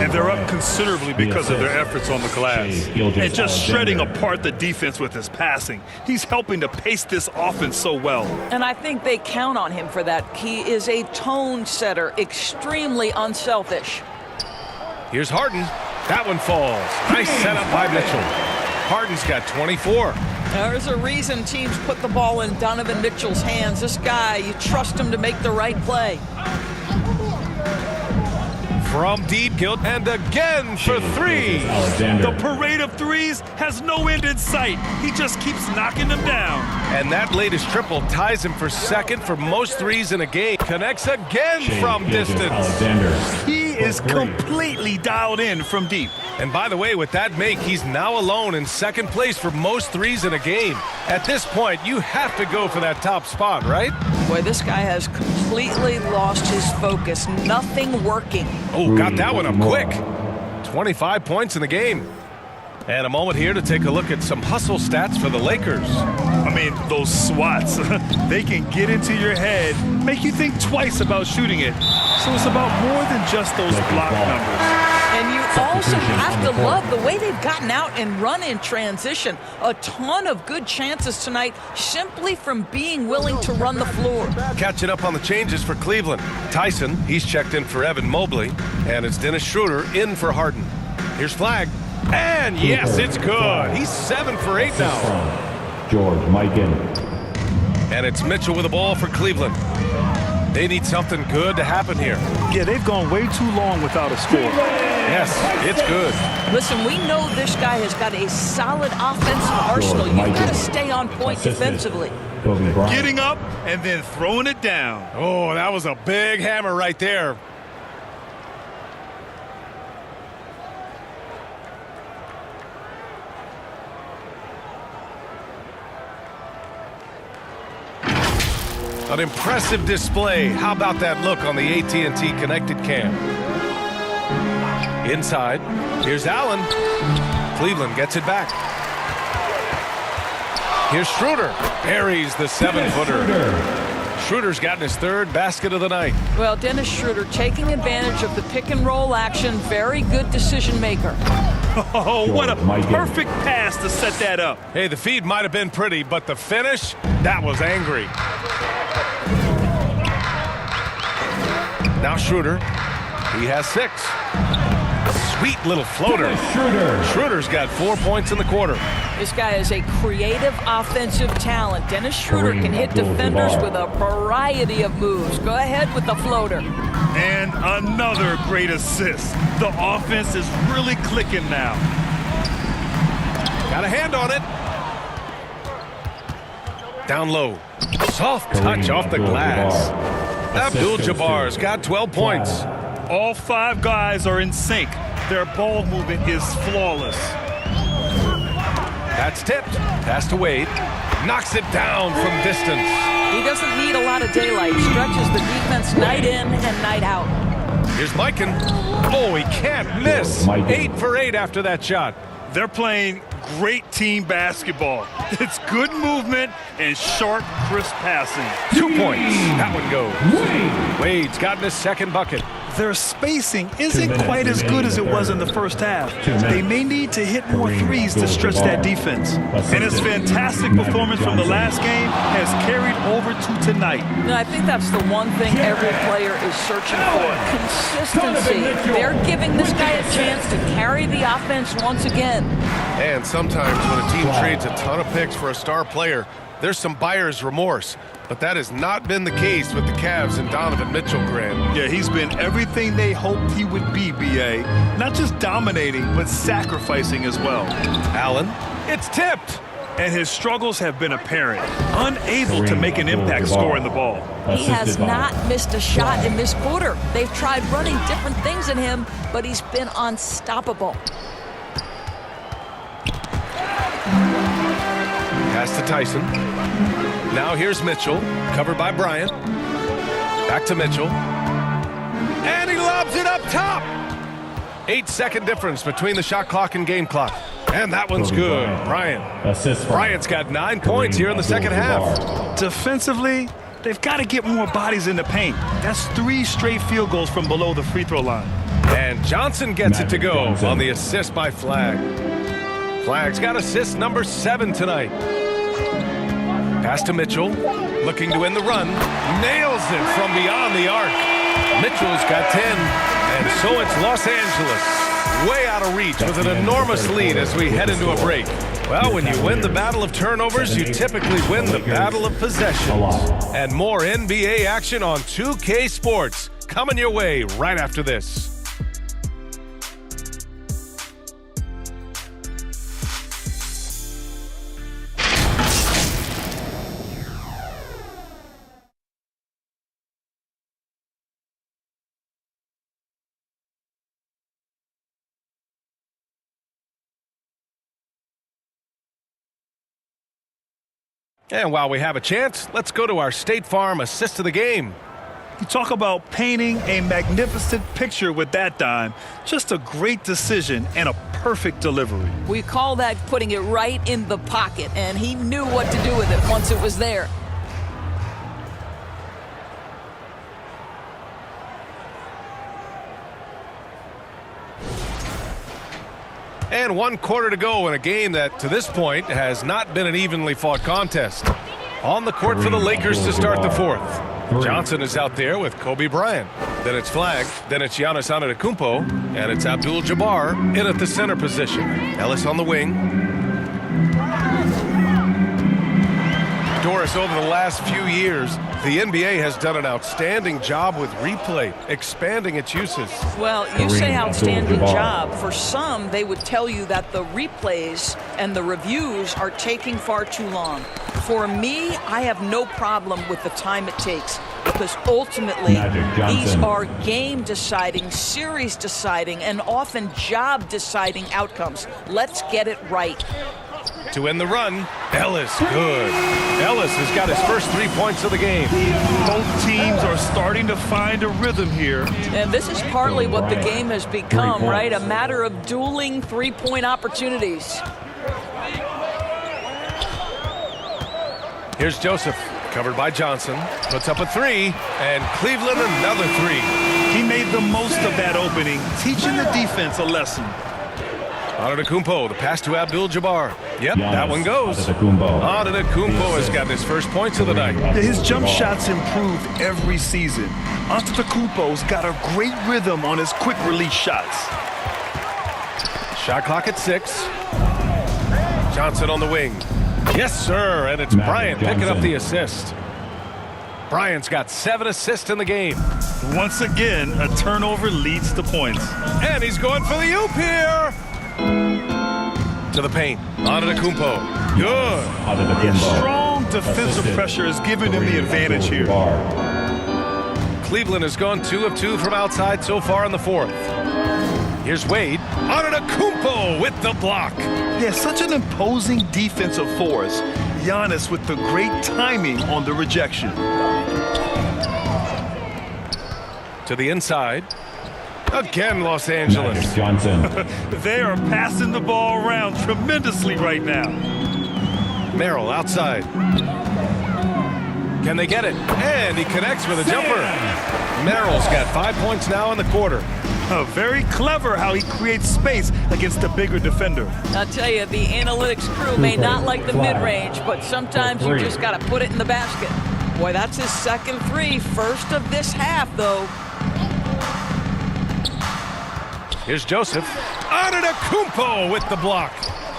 [SPEAKER 3] And they're up considerably because of their efforts on the glass. And just shredding apart the defense with his passing. He's helping to pace this offense so well.
[SPEAKER 2] And I think they count on him for that. He is a tone setter, extremely unselfish.
[SPEAKER 1] Here's Harden. That one falls. Nice setup by Mitchell. Harden's got 24.
[SPEAKER 2] There's a reason teams put the ball in Donovan Mitchell's hands. This guy, you trust him to make the right play.
[SPEAKER 1] From deep, Gilt, and again for 3.
[SPEAKER 3] The parade of threes has no end in sight. He just keeps knocking them down.
[SPEAKER 1] And that latest triple ties him for second for most threes in a game. Connects again from distance.
[SPEAKER 3] He is completely dialed in from deep.
[SPEAKER 1] And by the way, with that make, he's now alone in second place for most threes in a game. At this point, you have to go for that top spot, right?
[SPEAKER 2] Boy, this guy has completely lost his focus. Nothing working.
[SPEAKER 1] Oh, got that one up quick. 25 points in the game. And a moment here to take a look at some hustle stats for the Lakers.
[SPEAKER 3] I mean, those swats, they can get into your head, make you think twice about shooting it. So it's about more than just those block numbers.
[SPEAKER 2] And you also have to love the way they've gotten out and run in transition. A ton of good chances tonight simply from being willing to run the floor.
[SPEAKER 1] Catching up on the changes for Cleveland. Tyson, he's checked in for Evan Mobley. And it's Dennis Schroeder in for Harden. Here's Flag. And yes, it's good. He's 7 for 8 now.
[SPEAKER 6] George Mikan.
[SPEAKER 1] And it's Mitchell with the ball for Cleveland. They need something good to happen here.
[SPEAKER 3] Yeah, they've gone way too long without a score.
[SPEAKER 1] Yes, it's good.
[SPEAKER 2] Listen, we know this guy has got a solid offensive arsenal. You've got to stay on point defensively.
[SPEAKER 3] Getting up and then throwing it down.
[SPEAKER 1] Oh, that was a big hammer right there. An impressive display. How about that look on the AT&T connected cam? Inside, here's Allen. Cleveland gets it back. Here's Schroeder. Buries the 7-footer. Schroeder's gotten his 3rd basket of the night.
[SPEAKER 2] Well, Dennis Schroeder taking advantage of the pick-and-roll action. Very good decision maker.
[SPEAKER 3] Oh, what a perfect pass to set that up.
[SPEAKER 1] Hey, the feed might have been pretty, but the finish, that was angry. Now Schroeder, he has 6. Sweet little floater. Schroeder's got 4 points in the quarter.
[SPEAKER 2] This guy is a creative offensive talent. Dennis Schroeder can hit defenders with a variety of moves. Go ahead with the floater.
[SPEAKER 3] And another great assist. The offense is really clicking now.
[SPEAKER 1] Got a hand on it. Down low. Soft touch off the glass. Abdul-Jabbar's got 12 points.
[SPEAKER 3] All 5 guys are in sync. Their ball movement is flawless.
[SPEAKER 1] That's tipped. Pass to Wade. Knocks it down from distance.
[SPEAKER 2] He doesn't need a lot of daylight. Stretches the defense night in and night out.
[SPEAKER 1] Here's Mikan. Oh, he can't miss. 8 for 8 after that shot.
[SPEAKER 3] They're playing great team basketball. It's good movement and sharp, crisp passing.
[SPEAKER 1] 2 points. That one goes. Wade's gotten his 2nd bucket.
[SPEAKER 3] Their spacing isn't quite as good as it was in the first half. They may need to hit more threes to stretch that defense. And his fantastic performance from the last game has carried over to tonight.
[SPEAKER 2] No, I think that's the one thing every player is searching for. Consistency. They're giving this guy a chance to carry the offense once again.
[SPEAKER 1] And sometimes when a team trades a ton of picks for a star player, there's some buyer's remorse. But that has not been the case with the Cavs and Donovan Mitchell, Grant.
[SPEAKER 3] Yeah, he's been everything they hoped he would be, B.A. Not just dominating, but sacrificing as well.
[SPEAKER 1] Allen, it's tipped.
[SPEAKER 3] And his struggles have been apparent. Unable to make an impact scoring the ball.
[SPEAKER 2] He has not missed a shot in this quarter. They've tried running different things in him, but he's been unstoppable.
[SPEAKER 1] Pass to Tyson. Now here's Mitchell, covered by Bryant. Back to Mitchell. And he lobs it up top. 8-second difference between the shot clock and game clock. And that one's good. Bryant. Bryant's got 9 points here in the second half.
[SPEAKER 3] Defensively, they've got to get more bodies in the paint. That's 3 straight field goals from below the free throw line.
[SPEAKER 1] And Johnson gets it to go on the assist by Flag. Flag's got assist number 7 tonight. Pass to Mitchell, looking to win the run. Nails it from beyond the arc. Mitchell's got 10, and so it's Los Angeles. Way out of reach with an enormous lead as we head into a break. Well, when you win the battle of turnovers, you typically win the battle of possessions. And more NBA action on 2K Sports coming your way right after this. And while we have a chance, let's go to our State Farm assist of the game.
[SPEAKER 3] You talk about painting a magnificent picture with that dime. Just a great decision and a perfect delivery.
[SPEAKER 2] We call that putting it right in the pocket, and he knew what to do with it once it was there.
[SPEAKER 1] And 1 quarter to go in a game that, to this point, has not been an evenly fought contest. On the court for the Lakers to start the fourth. Johnson is out there with Kobe Bryant. Then it's Flag. Then it's Giannis Antetokounmpo. And it's Abdul-Jabbar in at the center position. Ellis on the wing. Doris, over the last few years, the NBA has done an outstanding job with replay, expanding its uses.
[SPEAKER 2] Well, you say outstanding job. For some, they would tell you that the replays and the reviews are taking far too long. For me, I have no problem with the time it takes, because ultimately these are game-deciding, series-deciding, and often job-deciding outcomes. Let's get it right.
[SPEAKER 1] To end the run, Ellis, good. Ellis has got his first 3 points of the game.
[SPEAKER 3] Both teams are starting to find a rhythm here.
[SPEAKER 2] And this is partly what the game has become, right? A matter of dueling three-point opportunities.
[SPEAKER 1] Here's Joseph, covered by Johnson. Puts up a three, and Cleveland another three.
[SPEAKER 3] He made the most of that opening, teaching the defense a lesson.
[SPEAKER 1] Antetokounmpo, the pass to Abdul-Jabbar. Yep, that one goes. Antetokounmpo has gotten his first points of the night.
[SPEAKER 3] His jump shots improved every season. Antetokounmpo's got a great rhythm on his quick release shots.
[SPEAKER 1] Shot clock at 6. Johnson on the wing. Yes, sir, and it's Bryant picking up the assist. Bryant's got 7 assists in the game.
[SPEAKER 3] Once again, a turnover leads to points.
[SPEAKER 1] And he's going for the oop here. To the paint. Antetokounmpo. Good.
[SPEAKER 3] Yeah, strong defensive pressure is giving him the advantage here.
[SPEAKER 1] Cleveland has gone 2 of 2 from outside so far in the fourth. Here's Wade. Antetokounmpo with the block.
[SPEAKER 3] Yeah, such an imposing defensive force. Giannis with the great timing on the rejection.
[SPEAKER 1] To the inside. Again, Los Angeles.
[SPEAKER 3] They are passing the ball around tremendously right now.
[SPEAKER 1] Merrill outside. Can they get it? And he connects with a jumper. Merrill's got 5 points now in the quarter.
[SPEAKER 3] Very clever how he creates space against a bigger defender.
[SPEAKER 2] I'll tell you, the analytics crew may not like the mid-range, but sometimes you just got to put it in the basket. Boy, that's his second three. First of this half, though.
[SPEAKER 1] Here's Joseph. Antetokounmpo with the block.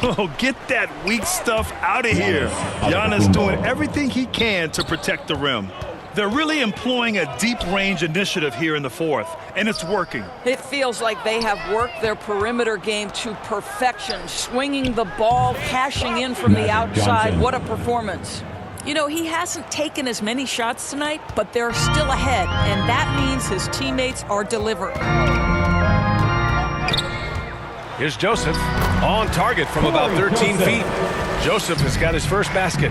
[SPEAKER 3] Oh, get that weak stuff out of here. Giannis doing everything he can to protect the rim. They're really employing a deep-range initiative here in the fourth, and it's working.
[SPEAKER 2] It feels like they have worked their perimeter game to perfection, swinging the ball, cashing in from the outside. What a performance. You know, he hasn't taken as many shots tonight, but they're still ahead, and that means his teammates are delivering.
[SPEAKER 1] Here's Joseph, on target from about 13 feet. Joseph has got his first basket.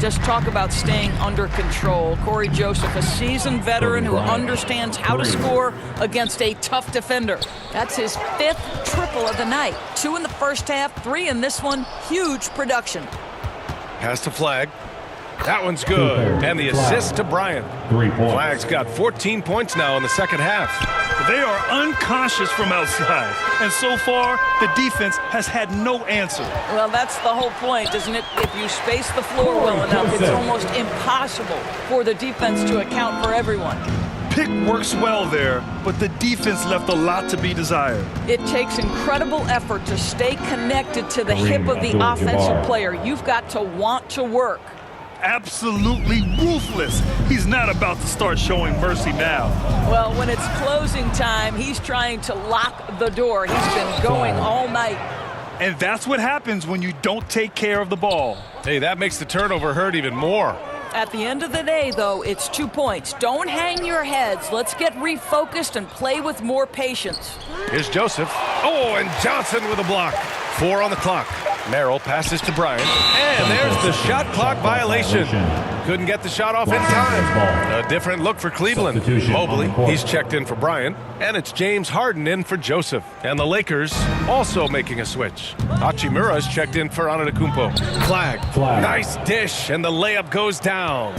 [SPEAKER 2] Just talk about staying under control. Corey Joseph, a seasoned veteran who understands how to score against a tough defender. That's his 5th triple of the night. 2 in the first half, 3 in this one. Huge production.
[SPEAKER 1] Pass to Flag. That one's good. And the assist to Bryant. Flag's got 14 points now in the second half.
[SPEAKER 3] They are unconscious from outside. And so far, the defense has had no answer.
[SPEAKER 2] Well, that's the whole point, isn't it? If you space the floor well enough, it's almost impossible for the defense to account for everyone.
[SPEAKER 3] Pick works well there, but the defense left a lot to be desired.
[SPEAKER 2] It takes incredible effort to stay connected to the hip of the offensive player. You've got to want to work.
[SPEAKER 3] Absolutely ruthless. He's not about to start showing mercy now.
[SPEAKER 2] Well, when it's closing time, he's trying to lock the door. He's been going all night.
[SPEAKER 3] And that's what happens when you don't take care of the ball.
[SPEAKER 1] Hey, that makes the turnover hurt even more.
[SPEAKER 2] At the end of the day, though, it's 2 points. Don't hang your heads. Let's get refocused and play with more patience.
[SPEAKER 1] Here's Joseph. Oh, and Johnson with a block. 4 on the clock. Merrill passes to Bryant. And there's the shot clock violation. couldn't get the shot off in time. A different look for Cleveland. Mobley, he's checked in for Bryant. And it's James Harden in for Joseph. And the Lakers also making a switch. Hachimura's checked in for Antetokounmpo. Flag. Nice dish, and the layup goes down.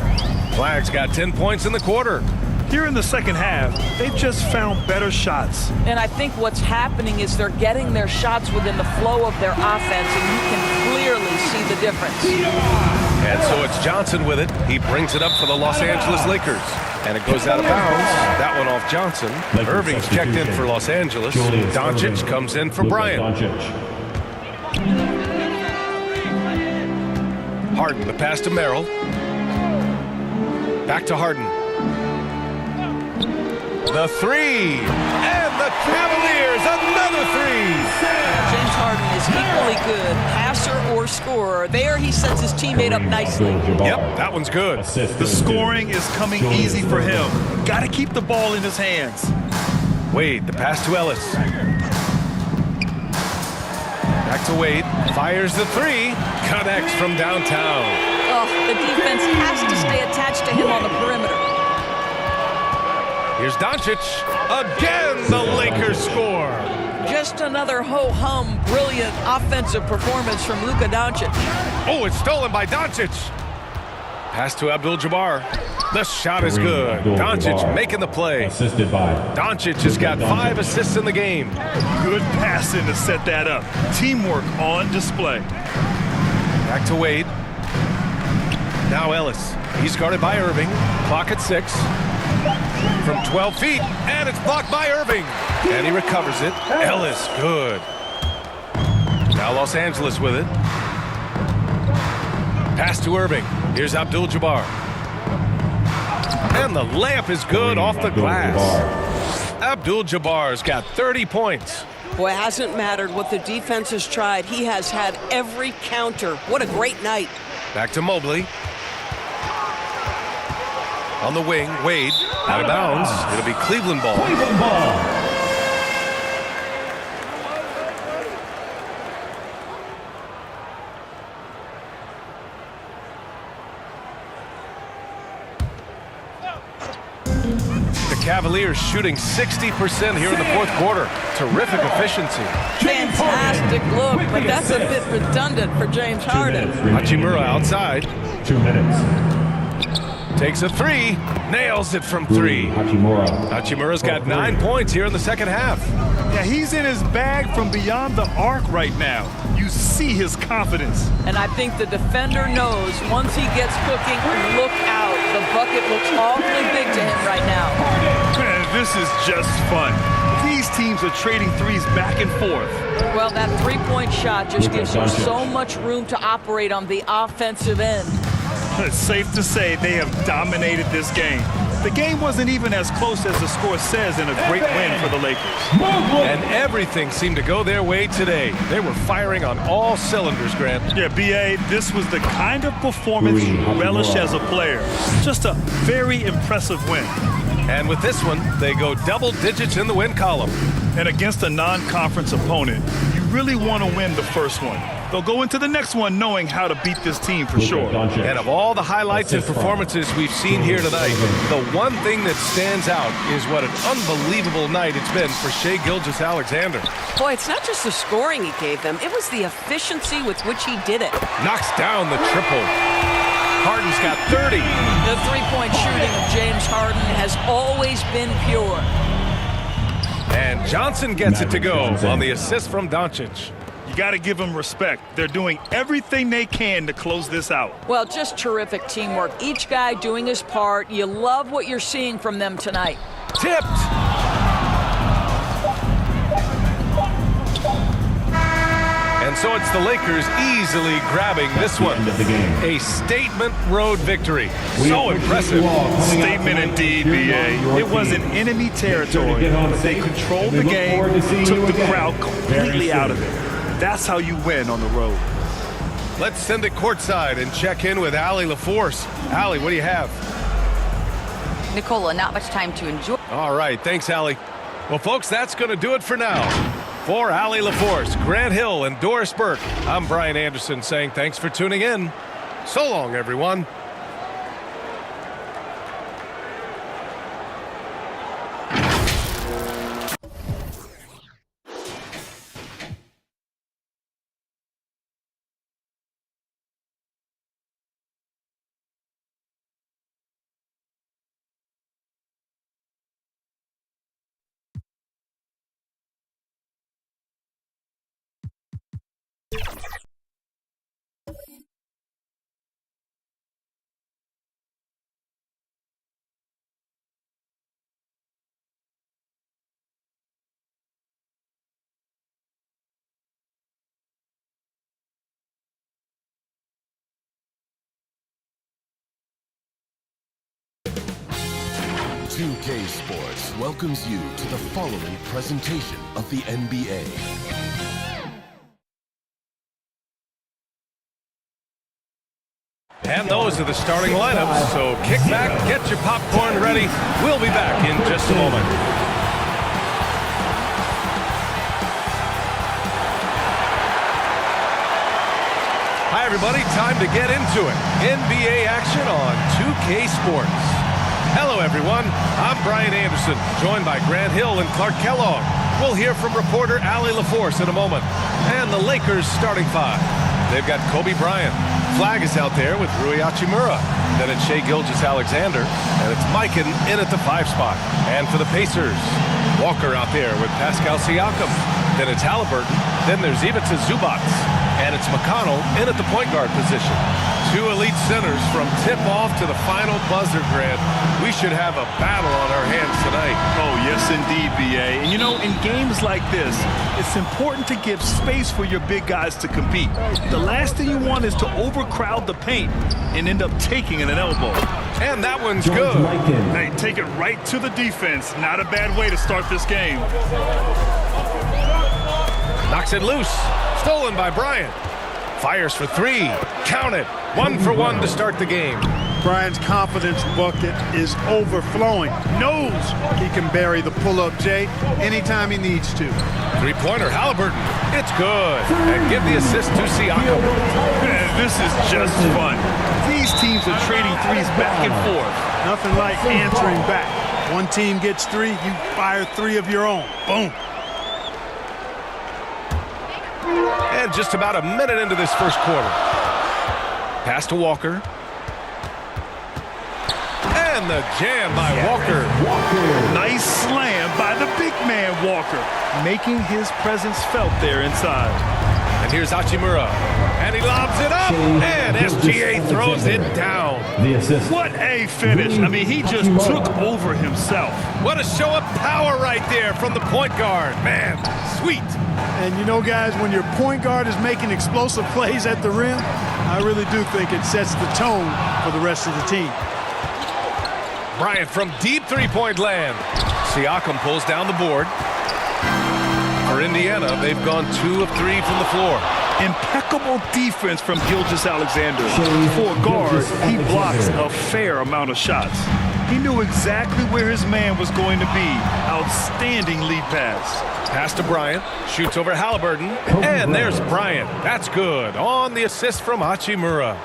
[SPEAKER 1] Flag's got 10 points in the quarter.
[SPEAKER 3] Here in the second half, they've just found better shots.
[SPEAKER 2] And I think what's happening is they're getting their shots within the flow of their offense, and you can clearly see the difference.
[SPEAKER 1] And so it's Johnson with it. He brings it up for the Los Angeles Lakers. And it goes out of bounds. That one off Johnson. Irving's checked in for Los Angeles. Doncic comes in for Bryant. Harden, the pass to Merrill. Back to Harden. The three, and the Cavaliers, another three.
[SPEAKER 4] James Harden is equally good, passer or scorer. There he sets his teammate up nicely.
[SPEAKER 1] Yep, that one's good.
[SPEAKER 3] The scoring is coming easy for him. Got to keep the ball in his hands.
[SPEAKER 1] Wade, the pass to Ellis. Back to Wade, fires the three, connects from downtown.
[SPEAKER 2] Oh, the defense has to stay attached to him on the perimeter.
[SPEAKER 1] Here's Doncic. Again, the Lakers score.
[SPEAKER 4] Just another ho-hum, brilliant offensive performance from Luka Doncic.
[SPEAKER 1] Oh, it's stolen by Doncic. Pass to Abdul-Jabbar. The shot is good. Doncic making the play.
[SPEAKER 6] Assisted by
[SPEAKER 1] Doncic has got 5 assists in the game.
[SPEAKER 3] Good passing to set that up. Teamwork on display.
[SPEAKER 1] Back to Wade. Now Ellis. He's guarded by Irving. Clock at 6. From 12 feet, and it's blocked by Irving. And he recovers it. Ellis, good. Now Los Angeles with it. Pass to Irving. Here's Abdul-Jabbar. And the layup is good off the glass. Abdul-Jabbar's got 30 points.
[SPEAKER 4] Boy, it hasn't mattered what the defense has tried. He has had every counter. What a great night.
[SPEAKER 1] Back to Mobley. On the wing, Wade, out of bounds. It'll be Cleveland ball. The Cavaliers shooting 60% here in the fourth quarter. Terrific efficiency.
[SPEAKER 4] Fantastic look, but that's a bit redundant for James Harden.
[SPEAKER 1] Hachimura outside.
[SPEAKER 6] 2 minutes.
[SPEAKER 1] Takes a three, nails it from 3. Hachimura's got 9 points here in the second half.
[SPEAKER 3] Yeah, he's in his bag from beyond the arc right now. You see his confidence.
[SPEAKER 4] And I think the defender knows once he gets cooking, look out. The bucket looks awfully big to him right now.
[SPEAKER 3] Man, this is just fun. These teams are trading threes back and forth.
[SPEAKER 2] Well, that three-point shot just gives you so much room to operate on the offensive end.
[SPEAKER 3] It's safe to say they have dominated this game. The game wasn't even as close as the score says in a great win for the Lakers.
[SPEAKER 1] And everything seemed to go their way today. They were firing on all cylinders, Grant.
[SPEAKER 3] Yeah, B.A., this was the kind of performance you relish as a player. Just a very impressive win.
[SPEAKER 1] And with this one, they go double digits in the win column.
[SPEAKER 3] And against a non-conference opponent, you really want to win the first one. They'll go into the next one knowing how to beat this team for sure.
[SPEAKER 1] And of all the highlights and performances we've seen here tonight, the one thing that stands out is what an unbelievable night it's been for Shai Gilgeous-Alexander.
[SPEAKER 4] Boy, it's not just the scoring he gave them. It was the efficiency with which he did it.
[SPEAKER 1] Knocks down the triple. Harden's got 30.
[SPEAKER 2] The three-point shooting of James Harden has always been pure.
[SPEAKER 1] And Johnson gets it to go on the assist from Doncic.
[SPEAKER 3] You got to give them respect. They're doing everything they can to close this out.
[SPEAKER 2] Well, just terrific teamwork. Each guy doing his part. You love what you're seeing from them tonight.
[SPEAKER 1] Tipped. And so it's the Lakers easily grabbing this one. A statement road victory. So impressive.
[SPEAKER 3] Statement indeed, B.A. It was in enemy territory, but they controlled the game, took the crowd completely out of it. That's how you win on the road.
[SPEAKER 1] Let's send it courtside and check in with Allie LaForce. Allie, what do you have?
[SPEAKER 7] Nicola, not much time to enjoy.
[SPEAKER 1] All right, thanks, Allie. Well, folks, that's going to do it for now. For Allie LaForce, Grant Hill, and Doris Burke, I'm Brian Anderson saying thanks for tuning in. So long, everyone.
[SPEAKER 12] 2K Sports welcomes you to the following presentation of the NBA.
[SPEAKER 1] And those are the starting lineups, so kick back, get your popcorn ready. We'll be back in just a moment. Hi, everybody. Time to get into it. NBA action on 2K Sports. Hello, everyone. I'm Brian Anderson, joined by Grant Hill and Clark Kellogg. We'll hear from reporter Allie LaForce in a moment. And the Lakers starting five. They've got Kobe Bryant. Flag is out there with Rui Hachimura. Then it's Shai Gilgeous-Alexander. And it's Mikan in at the 5 spot. And for the Pacers, Walker out there with Pascal Siakam. Then it's Halliburton. Then there's Ivica Zubac. And it's McConnell in at the point guard position. 2 elite centers from tip-off to the final buzzer, Grant. We should have a battle on our hands tonight.
[SPEAKER 3] Oh, yes, indeed, B.A. And, you know, in games like this, it's important to give space for your big guys to compete. The last thing you want is to overcrowd the paint and end up taking an elbow.
[SPEAKER 1] And that one's good.
[SPEAKER 3] Hey, take it right to the defense. Not a bad way to start this game.
[SPEAKER 1] Knocks it loose. Stolen by Bryant. Fires for 3. Count it. 1 for 1 to start the game.
[SPEAKER 13] Bryant's confidence bucket is overflowing. Knows he can bury the pull-up J anytime he needs to.
[SPEAKER 1] 3-pointer, Halliburton. It's good. And give the assist to Siakam.
[SPEAKER 3] Man, this is just fun. These teams are trading threes back and forth.
[SPEAKER 13] Nothing like answering back. One team gets 3, you fire 3 of your own. Boom.
[SPEAKER 1] And just about a minute into this first quarter. Pass to Walker. And the jam by Walker.
[SPEAKER 3] Nice slam by the big man Walker, making his presence felt there inside.
[SPEAKER 1] And here's Hachimura. And he lobs it up. And SGA throws it down.
[SPEAKER 3] What a finish. I mean, he just took over himself.
[SPEAKER 1] What a show of power right there from the point guard. Man, sweet.
[SPEAKER 13] And you know, guys, when your point guard is making explosive plays at the rim, I really do think it sets the tone for the rest of the team.
[SPEAKER 1] Bryant from deep 3-point land. Siakam pulls down the board. For Indiana, they've gone 2 of 3 from the floor.
[SPEAKER 3] Impeccable defense from Gilgeous-Alexander. For a guard, he blocks a fair amount of shots. He knew exactly where his man was going to be. Outstanding lead pass.
[SPEAKER 1] Pass to Bryant. Shoots over Halliburton. And there's Bryant. That's good. On the assist from Hachimura.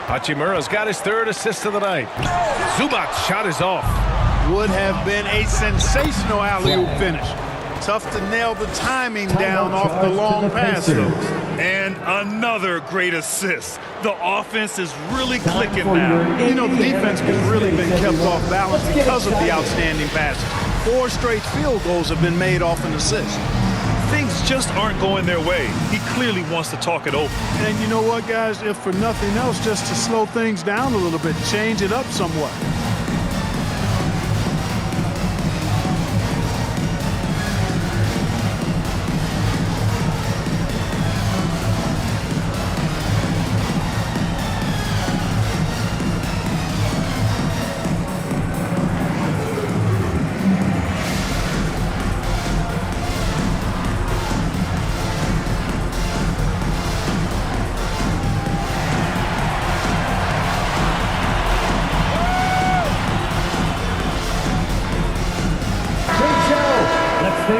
[SPEAKER 1] Hachimura's got his 3rd assist of the night. Zubac's shot is off.
[SPEAKER 13] Would have been a sensational alley-oop finish. Tough to nail the timing down off the long pass, though.
[SPEAKER 3] And another great assist. The offense is really clicking now.
[SPEAKER 13] You know, the defense has really been kept off balance because of the outstanding passes. 4 straight field goals have been made off an assist.
[SPEAKER 3] Things just aren't going their way. He clearly wants to talk it over.
[SPEAKER 13] And you know what, guys? If for nothing else, just to slow things down a little bit, change it up somewhat.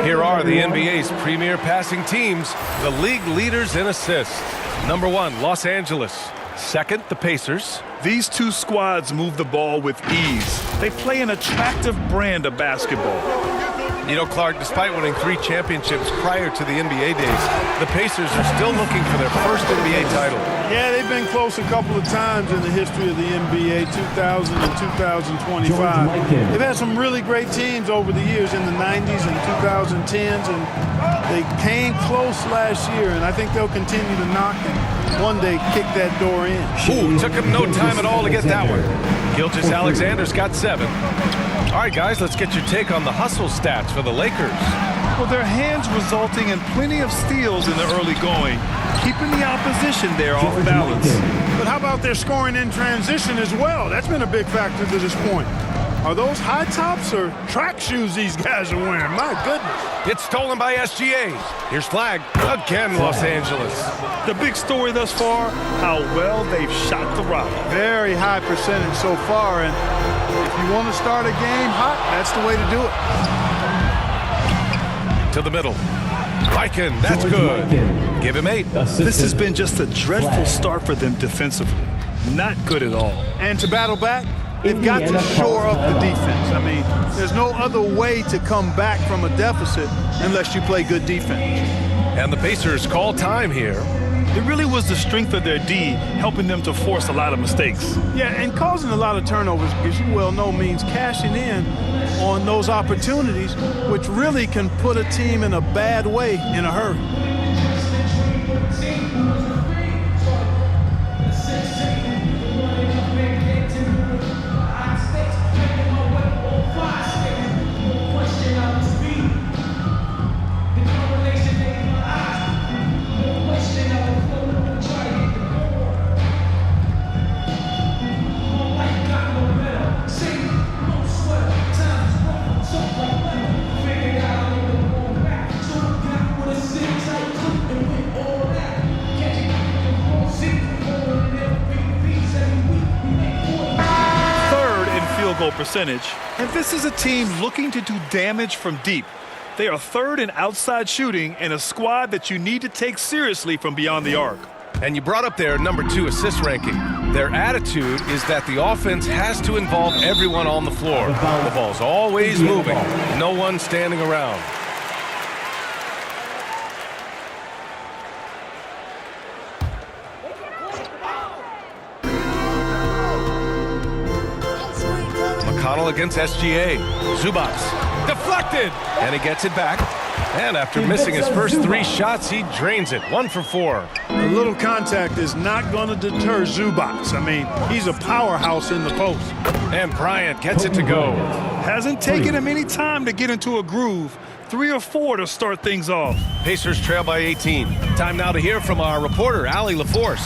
[SPEAKER 1] Here are the NBA's premier passing teams, the league leaders in assists. Number 1, Los Angeles. 2nd, the Pacers.
[SPEAKER 3] These 2 squads move the ball with ease. They play an attractive brand of basketball.
[SPEAKER 1] You know, Clark, despite winning 3 championships prior to the NBA days, the Pacers are still looking for their first NBA title.
[SPEAKER 13] Yeah, they've been close a couple of times in the history of the NBA, 2000 and 2025. They've had some really great teams over the years in the 90s and 2010s, and they came close last year, and I think they'll continue to knock and one day kick that door in.
[SPEAKER 1] Ooh, took him no time at all to get that one. Gilgeous-Alexander's got 7. All right, guys, let's get your take on the hustle stats for the Lakers.
[SPEAKER 3] Well, their hands resulting in plenty of steals in the early going, keeping the opposition there off balance.
[SPEAKER 13] But how about their scoring in transition as well? That's been a big factor to this point. Are those high tops or track shoes these guys are wearing? My goodness.
[SPEAKER 1] It's stolen by SGA. Here's flag. Again, Los Angeles.
[SPEAKER 3] The big story thus far, how well they've shot the rock.
[SPEAKER 13] Very high percentage so far, and if you want to start a game hot, that's the way to do it.
[SPEAKER 1] To the middle. Lycan, that's good. Give him 8.
[SPEAKER 3] This has been just a dreadful start for them defensively. Not good at all.
[SPEAKER 13] And to battle back, they've got to shore up the defense. I mean, there's no other way to come back from a deficit unless you play good defense.
[SPEAKER 1] And the Pacers call time here.
[SPEAKER 3] It really was the strength of their D helping them to force a lot of mistakes.
[SPEAKER 13] Yeah, and causing a lot of turnovers, as you well know, means cashing in on those opportunities, which really can put a team in a bad way in a hurry.
[SPEAKER 3] Goal percentage, and this is a team looking to do damage from deep. They are 3rd in outside shooting and a squad that you need to take seriously from beyond the arc.
[SPEAKER 1] And you brought up their number 2 assist ranking. Their attitude is that the offense has to involve everyone on the floor. The ball's always moving, no one standing around. McConnell against SGA. Zubats deflected, and he gets it back. And after missing his first 3 shots, he drains it. 1 for 4.
[SPEAKER 13] A little contact is not going to deter Zubats. I mean, he's a powerhouse in the post.
[SPEAKER 1] And Bryant gets it to go.
[SPEAKER 3] Hasn't taken him any time to get into a groove. 3 or 4 to start things off.
[SPEAKER 1] Pacers trail by 18. Time now to hear from our reporter, Allie LaForce.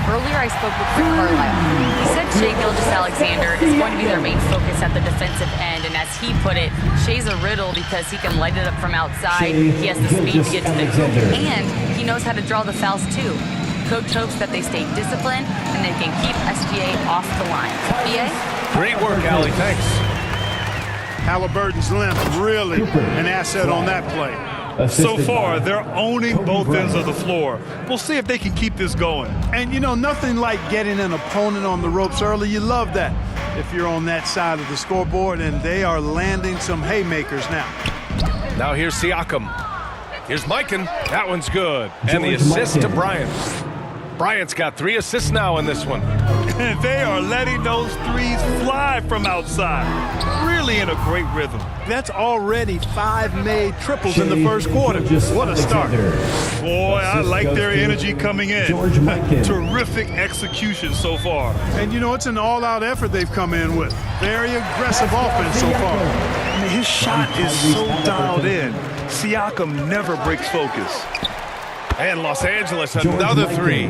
[SPEAKER 7] Earlier, I spoke with Rick Carlisle. He said Shai Gilgeous-Alexander is going to be their main focus at the defensive end, and as he put it, Shai's a riddle because he can light it up from outside, he has the speed to get to the hoop, and he knows how to draw the fouls too. Coach hopes that they stay disciplined and they can keep SGA off the line. BA?
[SPEAKER 1] Great work, Allie. Thanks.
[SPEAKER 13] Halliburton's length really an asset on that play.
[SPEAKER 3] So far, they're owning both ends of the floor. We'll see if they can keep this going.
[SPEAKER 13] And, you know, nothing like getting an opponent on the ropes early. You love that if you're on that side of the scoreboard, and they are landing some haymakers now.
[SPEAKER 1] Now here's Siakam. Here's Mikan. That one's good. And the assist to Bryant. Bryant's got 3 assists now in this one.
[SPEAKER 3] And they are letting those threes fly from outside. Really in a great rhythm.
[SPEAKER 13] That's already 5 made triples in the first quarter. What a start.
[SPEAKER 3] Boy, I like their energy coming in. Terrific execution so far.
[SPEAKER 13] And, you know, it's an all-out effort they've come in with. Very aggressive offense so far.
[SPEAKER 3] I mean, his shot is so dialed in. Siakam never breaks focus.
[SPEAKER 1] And Los Angeles, another 3.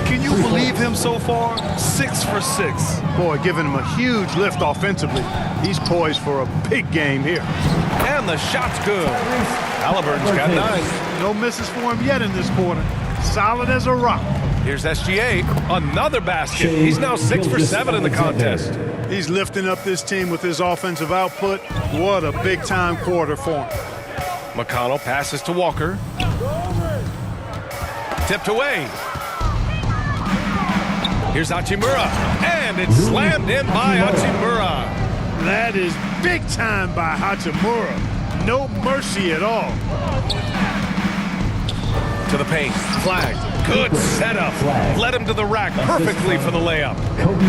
[SPEAKER 3] Can you believe him so far? 6 for 6.
[SPEAKER 13] Boy, giving him a huge lift offensively. He's poised for a big game here.
[SPEAKER 1] And the shot's good. Halliburton's got 9.
[SPEAKER 13] No misses for him yet in this quarter. Solid as a rock.
[SPEAKER 1] Here's SGA, another basket. He's now 6 for 7 in the contest.
[SPEAKER 13] He's lifting up this team with his offensive output. What a big-time quarter for him.
[SPEAKER 1] McConnell passes to Walker. Tipped away. Here's Hachimura, and it's slammed in by Hachimura.
[SPEAKER 13] That is big time by Hachimura. No mercy at all.
[SPEAKER 1] To the paint, flagged. Good setup. Led him to the rack perfectly for the layup.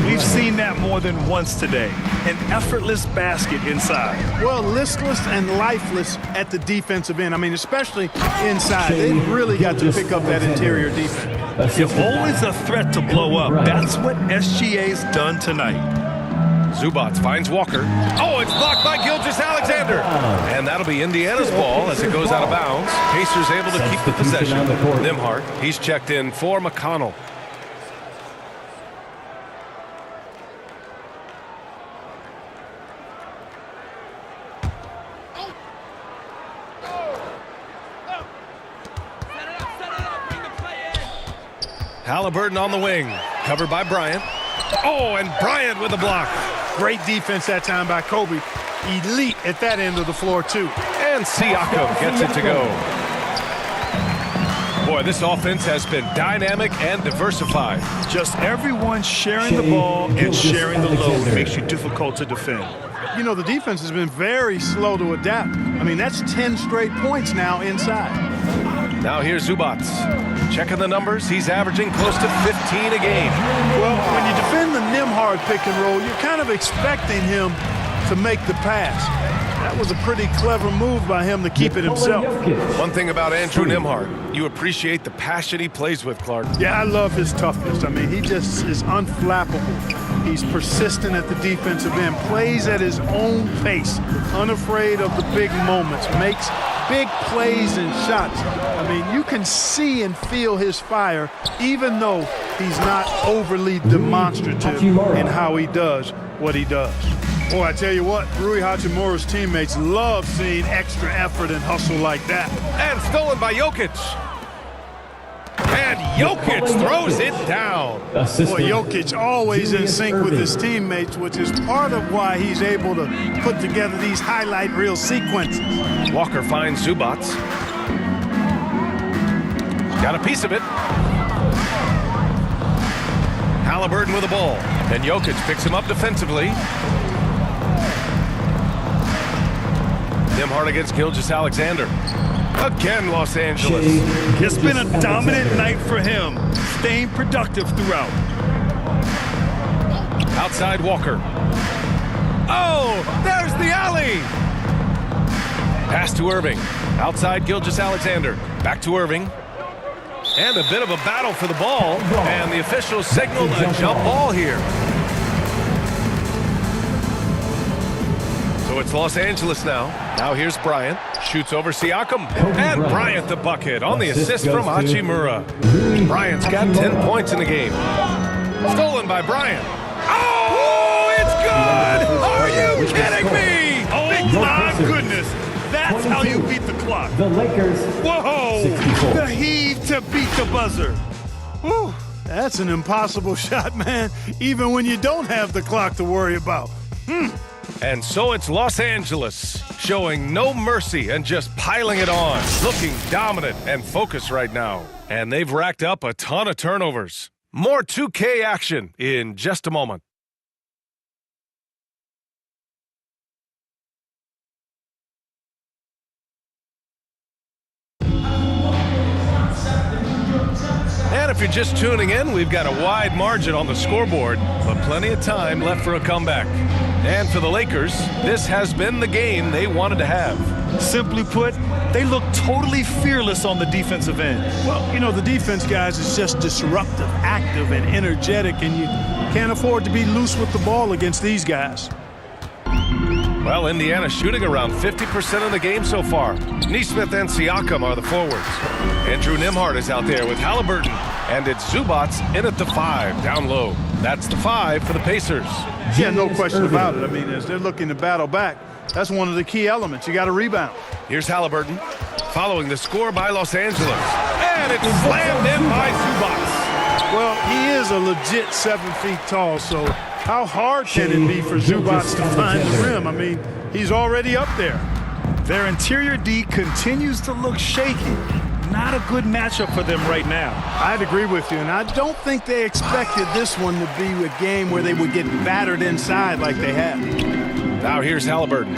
[SPEAKER 3] We've seen that more than once today. An effortless basket inside.
[SPEAKER 13] Well, listless and lifeless at the defensive end. I mean, especially inside. They've really got to pick up that interior defense.
[SPEAKER 3] You're always a threat to blow up. That's what SGA's done tonight.
[SPEAKER 1] Zubats finds Walker. Oh, it's blocked by Gilgeous-Alexander. And that'll be Indiana's ball as it goes out of bounds. Pacers able to keep the possession. Nembhard, he's checked in for McConnell. Halliburton on the wing. Covered by Bryant. Oh, and Bryant with the block.
[SPEAKER 13] Great defense that time by Kobe. Elite at that end of the floor, too.
[SPEAKER 1] And Siakam gets it to go. Boy, this offense has been dynamic and diversified.
[SPEAKER 3] Just everyone sharing the ball and sharing the load makes you difficult to defend.
[SPEAKER 13] You know, the defense has been very slow to adapt. I mean, that's 10 straight points now inside.
[SPEAKER 1] Now here's Zubac. Checking the numbers, he's averaging close to 15 a game.
[SPEAKER 13] Well, when you defend the Nembhard pick and roll, you're kind of expecting him to make the pass. That was a pretty clever move by him to keep it himself.
[SPEAKER 1] One thing about Andrew Nembhard, you appreciate the passion he plays with, Clark.
[SPEAKER 13] Yeah, I love his toughness. I mean, he just is unflappable. He's persistent at the defensive end, plays at his own pace, unafraid of the big moments, makes big plays and shots. I mean, you can see and feel his fire, even though he's not overly demonstrative in how he does what he does. Boy, I tell you what, Rui Hachimura's teammates love seeing extra effort and hustle like that.
[SPEAKER 1] And stolen by Jokic. And Jokic throws it down.
[SPEAKER 13] Boy, Jokic always in sync with his teammates, which is part of why he's able to put together these highlight reel sequences.
[SPEAKER 1] Walker finds Zubac. Got a piece of it. Halliburton with the ball. And Jokic picks him up defensively. Nembhard against Gilgeous-Alexander. Again, Los Angeles.
[SPEAKER 3] It's been a dominant night for him, staying productive throughout.
[SPEAKER 1] Outside Walker. Oh, there's the alley. Pass to Irving. Outside Gilgeous-Alexander. Back to Irving. And a bit of a battle for the ball. And the officials signal a jump ball here. So it's Los Angeles now. Now here's Bryant. Shoots over Siakam. And Bryant the bucket on the assist from Hachimura. Bryant's got 10 points in the game. Stolen by Bryant. Oh, it's good! Are you kidding me?
[SPEAKER 3] Oh, my goodness. That's how you beat the clock.
[SPEAKER 6] The Lakers.
[SPEAKER 3] Whoa! The heave to beat the buzzer.
[SPEAKER 13] Whew, that's an impossible shot, man, even when you don't have the clock to worry about.
[SPEAKER 1] And so it's Los Angeles, showing no mercy and just piling it on, looking dominant and focused right now. And they've racked up a ton of turnovers. More 2K action in just a moment. And if you're just tuning in, we've got a wide margin on the scoreboard, but plenty of time left for a comeback. And for the Lakers, this has been the game they wanted to have.
[SPEAKER 3] Simply put, they look totally fearless on the defensive end.
[SPEAKER 13] Well, you know, the defense, guys, is just disruptive, active, and energetic, and you can't afford to be loose with the ball against these guys.
[SPEAKER 1] Well, Indiana shooting around 50% of the game so far. Nesmith and Siakam are the forwards. Andrew Nembhard is out there with Halliburton. And it's Zubac in at the 5, down low. That's the 5 for the Pacers.
[SPEAKER 13] Yeah, no question about it. I mean, as they're looking to battle back, that's one of the key elements. You got to rebound.
[SPEAKER 1] Here's Halliburton, following the score by Los Angeles. And it's slammed in by Zubac.
[SPEAKER 13] Well, he is a legit 7 feet tall, so how hard can it be for Zubac to find the rim? I mean, he's already up there.
[SPEAKER 3] Their interior D continues to look shaky. Not a good matchup for them right now.
[SPEAKER 13] I'd agree with you, and I don't think they expected this one to be a game where they would get battered inside like they have.
[SPEAKER 1] Now here's Halliburton.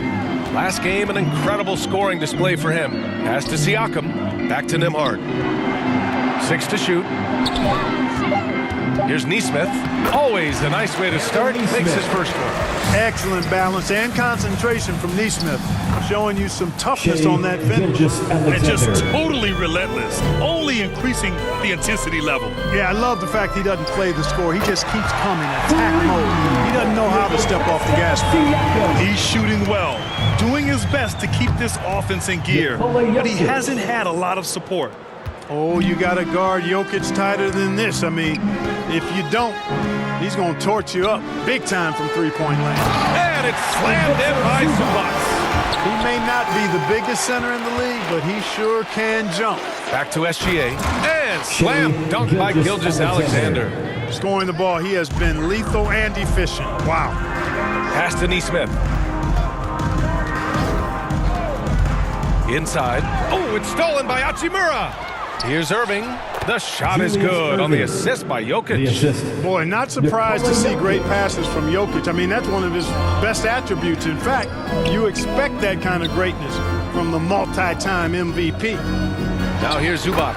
[SPEAKER 1] Last game, an incredible scoring display for him. Pass to Siakam, back to Nembhard. 6 to shoot. Here's Nesmith. Always a nice way to start. Makes his first one.
[SPEAKER 13] Excellent balance and concentration from Nesmith, showing you some toughness on that finish.
[SPEAKER 3] And just totally relentless, only increasing the intensity level.
[SPEAKER 13] Yeah, I love the fact he doesn't play the score. He just keeps coming, attack mode. He doesn't know how to step off the gas pedal.
[SPEAKER 3] He's shooting well, doing his best to keep this offense in gear, but he hasn't had a lot of support.
[SPEAKER 13] Oh, you got to guard Jokic tighter than this. I mean, if you don't, he's going to torch you up big time from three-point land.
[SPEAKER 1] And it's slammed in by Zubac.
[SPEAKER 13] He may not be the biggest center in the league, but he sure can jump.
[SPEAKER 1] Back to SGA. And Slam dunk by Gilgeous-Alexander.
[SPEAKER 13] Scoring the ball, he has been lethal and efficient. Wow.
[SPEAKER 1] Pass to Neesmith. Inside. Oh, it's stolen by Hachimura. Here's Irving. The shot is good on the assist by Jokic.
[SPEAKER 13] Boy, not surprised to see great passes from Jokic. I mean, that's one of his best attributes. In fact, you expect that kind of greatness from the multi-time MVP.
[SPEAKER 1] Now here's Zubac.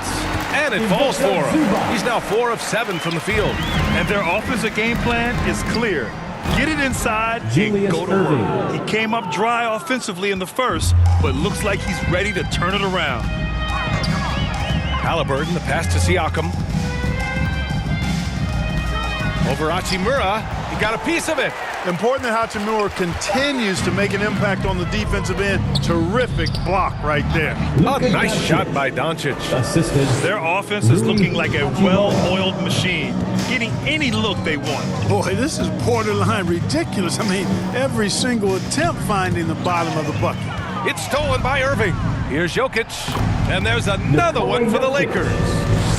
[SPEAKER 1] And it falls for him. He's now 4 of 7 from the field.
[SPEAKER 3] And their offensive game plan is clear. Get it inside and go to work. He came up dry offensively in the first, but looks like he's ready to turn it around.
[SPEAKER 1] Halliburton, the pass to Siakam. Over Hachimura, he got a piece of it.
[SPEAKER 13] Important that Hachimura continues to make an impact on the defensive end. Terrific block right there.
[SPEAKER 1] A nice shot by Doncic.
[SPEAKER 3] Their offense is looking like a well-oiled machine, getting any look they want.
[SPEAKER 13] Boy, this is borderline ridiculous. I mean, every single attempt finding the bottom of the bucket.
[SPEAKER 1] It's stolen by Irving. Here's Jokic, and there's another one for the Lakers.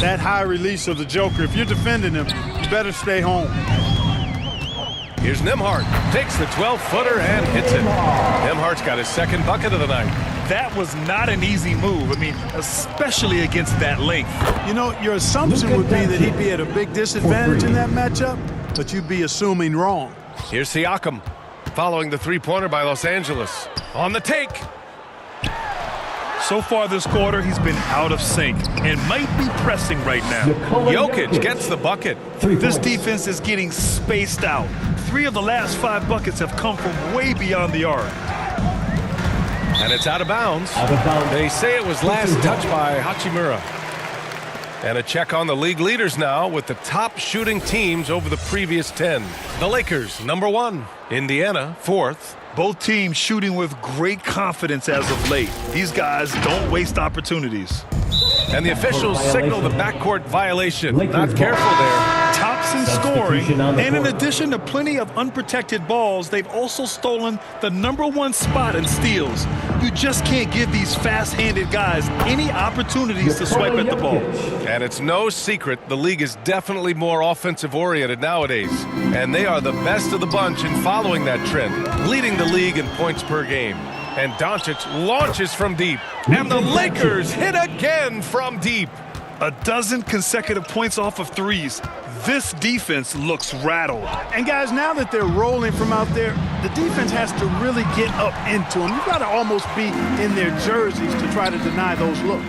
[SPEAKER 13] That high release of the Joker, if you're defending him, you better stay home.
[SPEAKER 1] Here's Nembhard, takes the 12-footer and hits it. Nembhard's got his second bucket of the night.
[SPEAKER 3] That was not an easy move. I mean, especially against that length.
[SPEAKER 13] You know, your assumption would be that he'd be at a big disadvantage in that matchup, but you'd be assuming wrong.
[SPEAKER 1] Here's Siakam, following the three-pointer by Los Angeles. On the take.
[SPEAKER 3] So far this quarter, he's been out of sync and might be pressing right now.
[SPEAKER 1] Jokic gets the bucket.
[SPEAKER 3] This defense is getting spaced out. 3 of the last 5 buckets have come from way beyond the arc.
[SPEAKER 1] And it's out of bounds. They say it was last touched by Hachimura. And a check on the league leaders now with the top shooting teams over the previous 10. The Lakers, number 1. Indiana, 4th.
[SPEAKER 3] Both teams shooting with great confidence as of late. These guys don't waste opportunities.
[SPEAKER 1] And the officials signal the backcourt violation. Not careful there.
[SPEAKER 3] Tops in scoring, and in addition to plenty of unprotected balls, they've also stolen the #1 spot in steals. You just can't give these fast-handed guys any opportunities to swipe at the ball.
[SPEAKER 1] And it's no secret the league is definitely more offensive-oriented nowadays. And they are the best of the bunch in following that trend, leading the league in points per game. And Doncic launches from deep. And the Lakers hit again from deep.
[SPEAKER 3] A dozen consecutive points off of threes. This defense looks rattled.
[SPEAKER 13] And guys, now that they're rolling from out there, the defense has to really get up into them. You've got to almost be in their jerseys to try to deny those looks.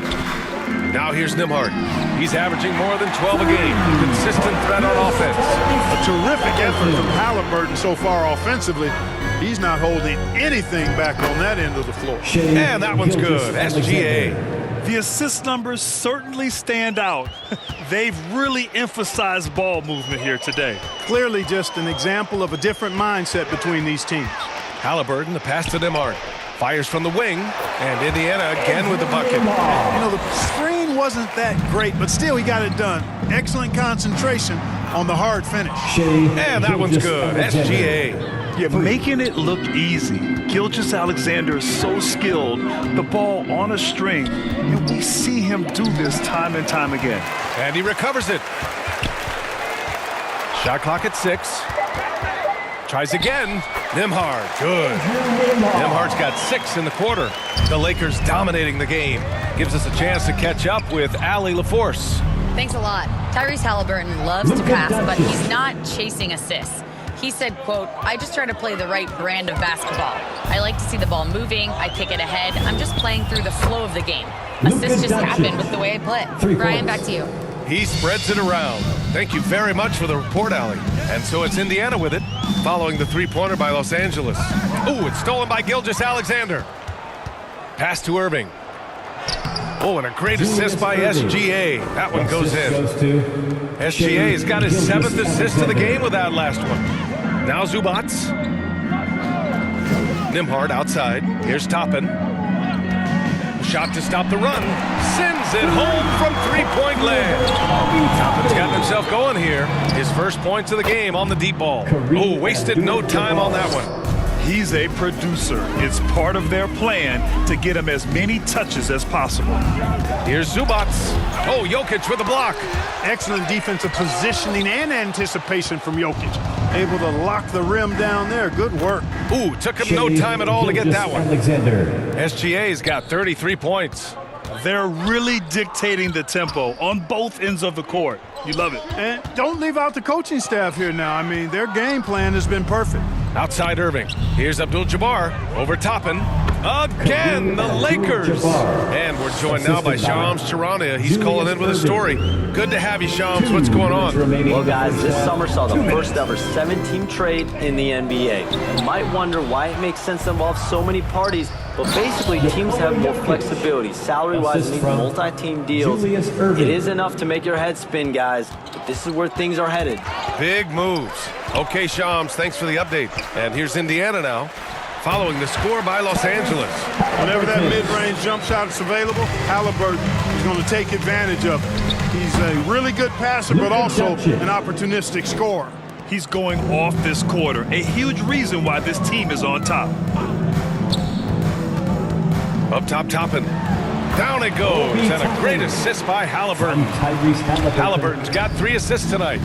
[SPEAKER 1] Now here's Nembhard. He's averaging more than 12 a game. Consistent threat on offense.
[SPEAKER 13] A terrific effort from Halliburton so far offensively. He's not holding anything back on that end of the floor.
[SPEAKER 1] And that one's good. SGA.
[SPEAKER 3] The assist numbers certainly stand out. They've really emphasized ball movement here today.
[SPEAKER 13] Clearly just an example of a different mindset between these teams.
[SPEAKER 1] Halliburton, the pass to Nembhard. Fires from the wing, and Indiana again with the bucket.
[SPEAKER 13] You know, the screen wasn't that great, but still he got it done. Excellent concentration on the hard finish.
[SPEAKER 1] And that one's good. SGA.
[SPEAKER 3] You're making it look easy. Gilgeous-Alexander is so skilled, the ball on a string, and we see him do this time and time again.
[SPEAKER 1] And he recovers it. Shot clock at 6. Tries again. Nembhard, good. Nembhard's got 6 in the quarter. The Lakers dominating the game. Gives us a chance to catch up with Allie LaForce.
[SPEAKER 7] Thanks a lot. Tyrese Halliburton loves to pass, but he's not chasing assists. He said, quote, "I just try to play the right brand of basketball. I like to see the ball moving. I kick it ahead. I'm just playing through the flow of the game. Assists just happen with the way I play." Brian, back to you.
[SPEAKER 1] He spreads it around. Thank you very much for the report, Allie. And so it's Indiana with it, following the three-pointer by Los Angeles. Ooh, it's stolen by Gilgeous-Alexander. Pass to Irving. Oh, and a great assist by SGA. That one goes in. SGA's got his 7th assist of the game with that last one. Now Zubac. Nembhard outside. Here's Toppin. Shot to stop the run. Sends it home from three-point land. Toppin's got himself going here. His first points of the game on the deep ball. Oh, wasted no time on that one.
[SPEAKER 3] He's a producer. It's part of their plan to get him as many touches as possible.
[SPEAKER 1] Here's Zubac. Oh, Jokic with a block.
[SPEAKER 13] Excellent defensive positioning and anticipation from Jokic. Able to lock the rim down there. Good work.
[SPEAKER 1] Ooh, took him no time at all to get that one.
[SPEAKER 6] Alexander.
[SPEAKER 1] SGA's got 33 points.
[SPEAKER 3] They're really dictating the tempo on both ends of the court. You love it.
[SPEAKER 13] And don't leave out the coaching staff here now. I mean, their game plan has been perfect.
[SPEAKER 1] Outside Irving. Here's Abdul-Jabbar over Toppin. Again, the Lakers. And we're joined now by Shams Charania. He's calling in with a story. Good to have you, Shams. What's going on?
[SPEAKER 5] Well, guys, this summer saw the first ever 7-team trade in the NBA. You might wonder why it makes sense to involve so many parties, but basically teams have more flexibility, salary-wise, in these multi-team deals. It is enough to make your head spin, guys, but this is where things are headed.
[SPEAKER 1] Big moves. Okay, Shams, thanks for the update. And here's Indiana now, following the score by Los Angeles.
[SPEAKER 13] Whenever that mid-range jump shot is available, Halliburton is going to take advantage of it. He's a really good passer, but also an opportunistic scorer.
[SPEAKER 3] He's going off this quarter, a huge reason why this team is on top.
[SPEAKER 1] Up top, Toppin. Down it goes, and a great assist by Halliburton. Halliburton's got 3 assists tonight.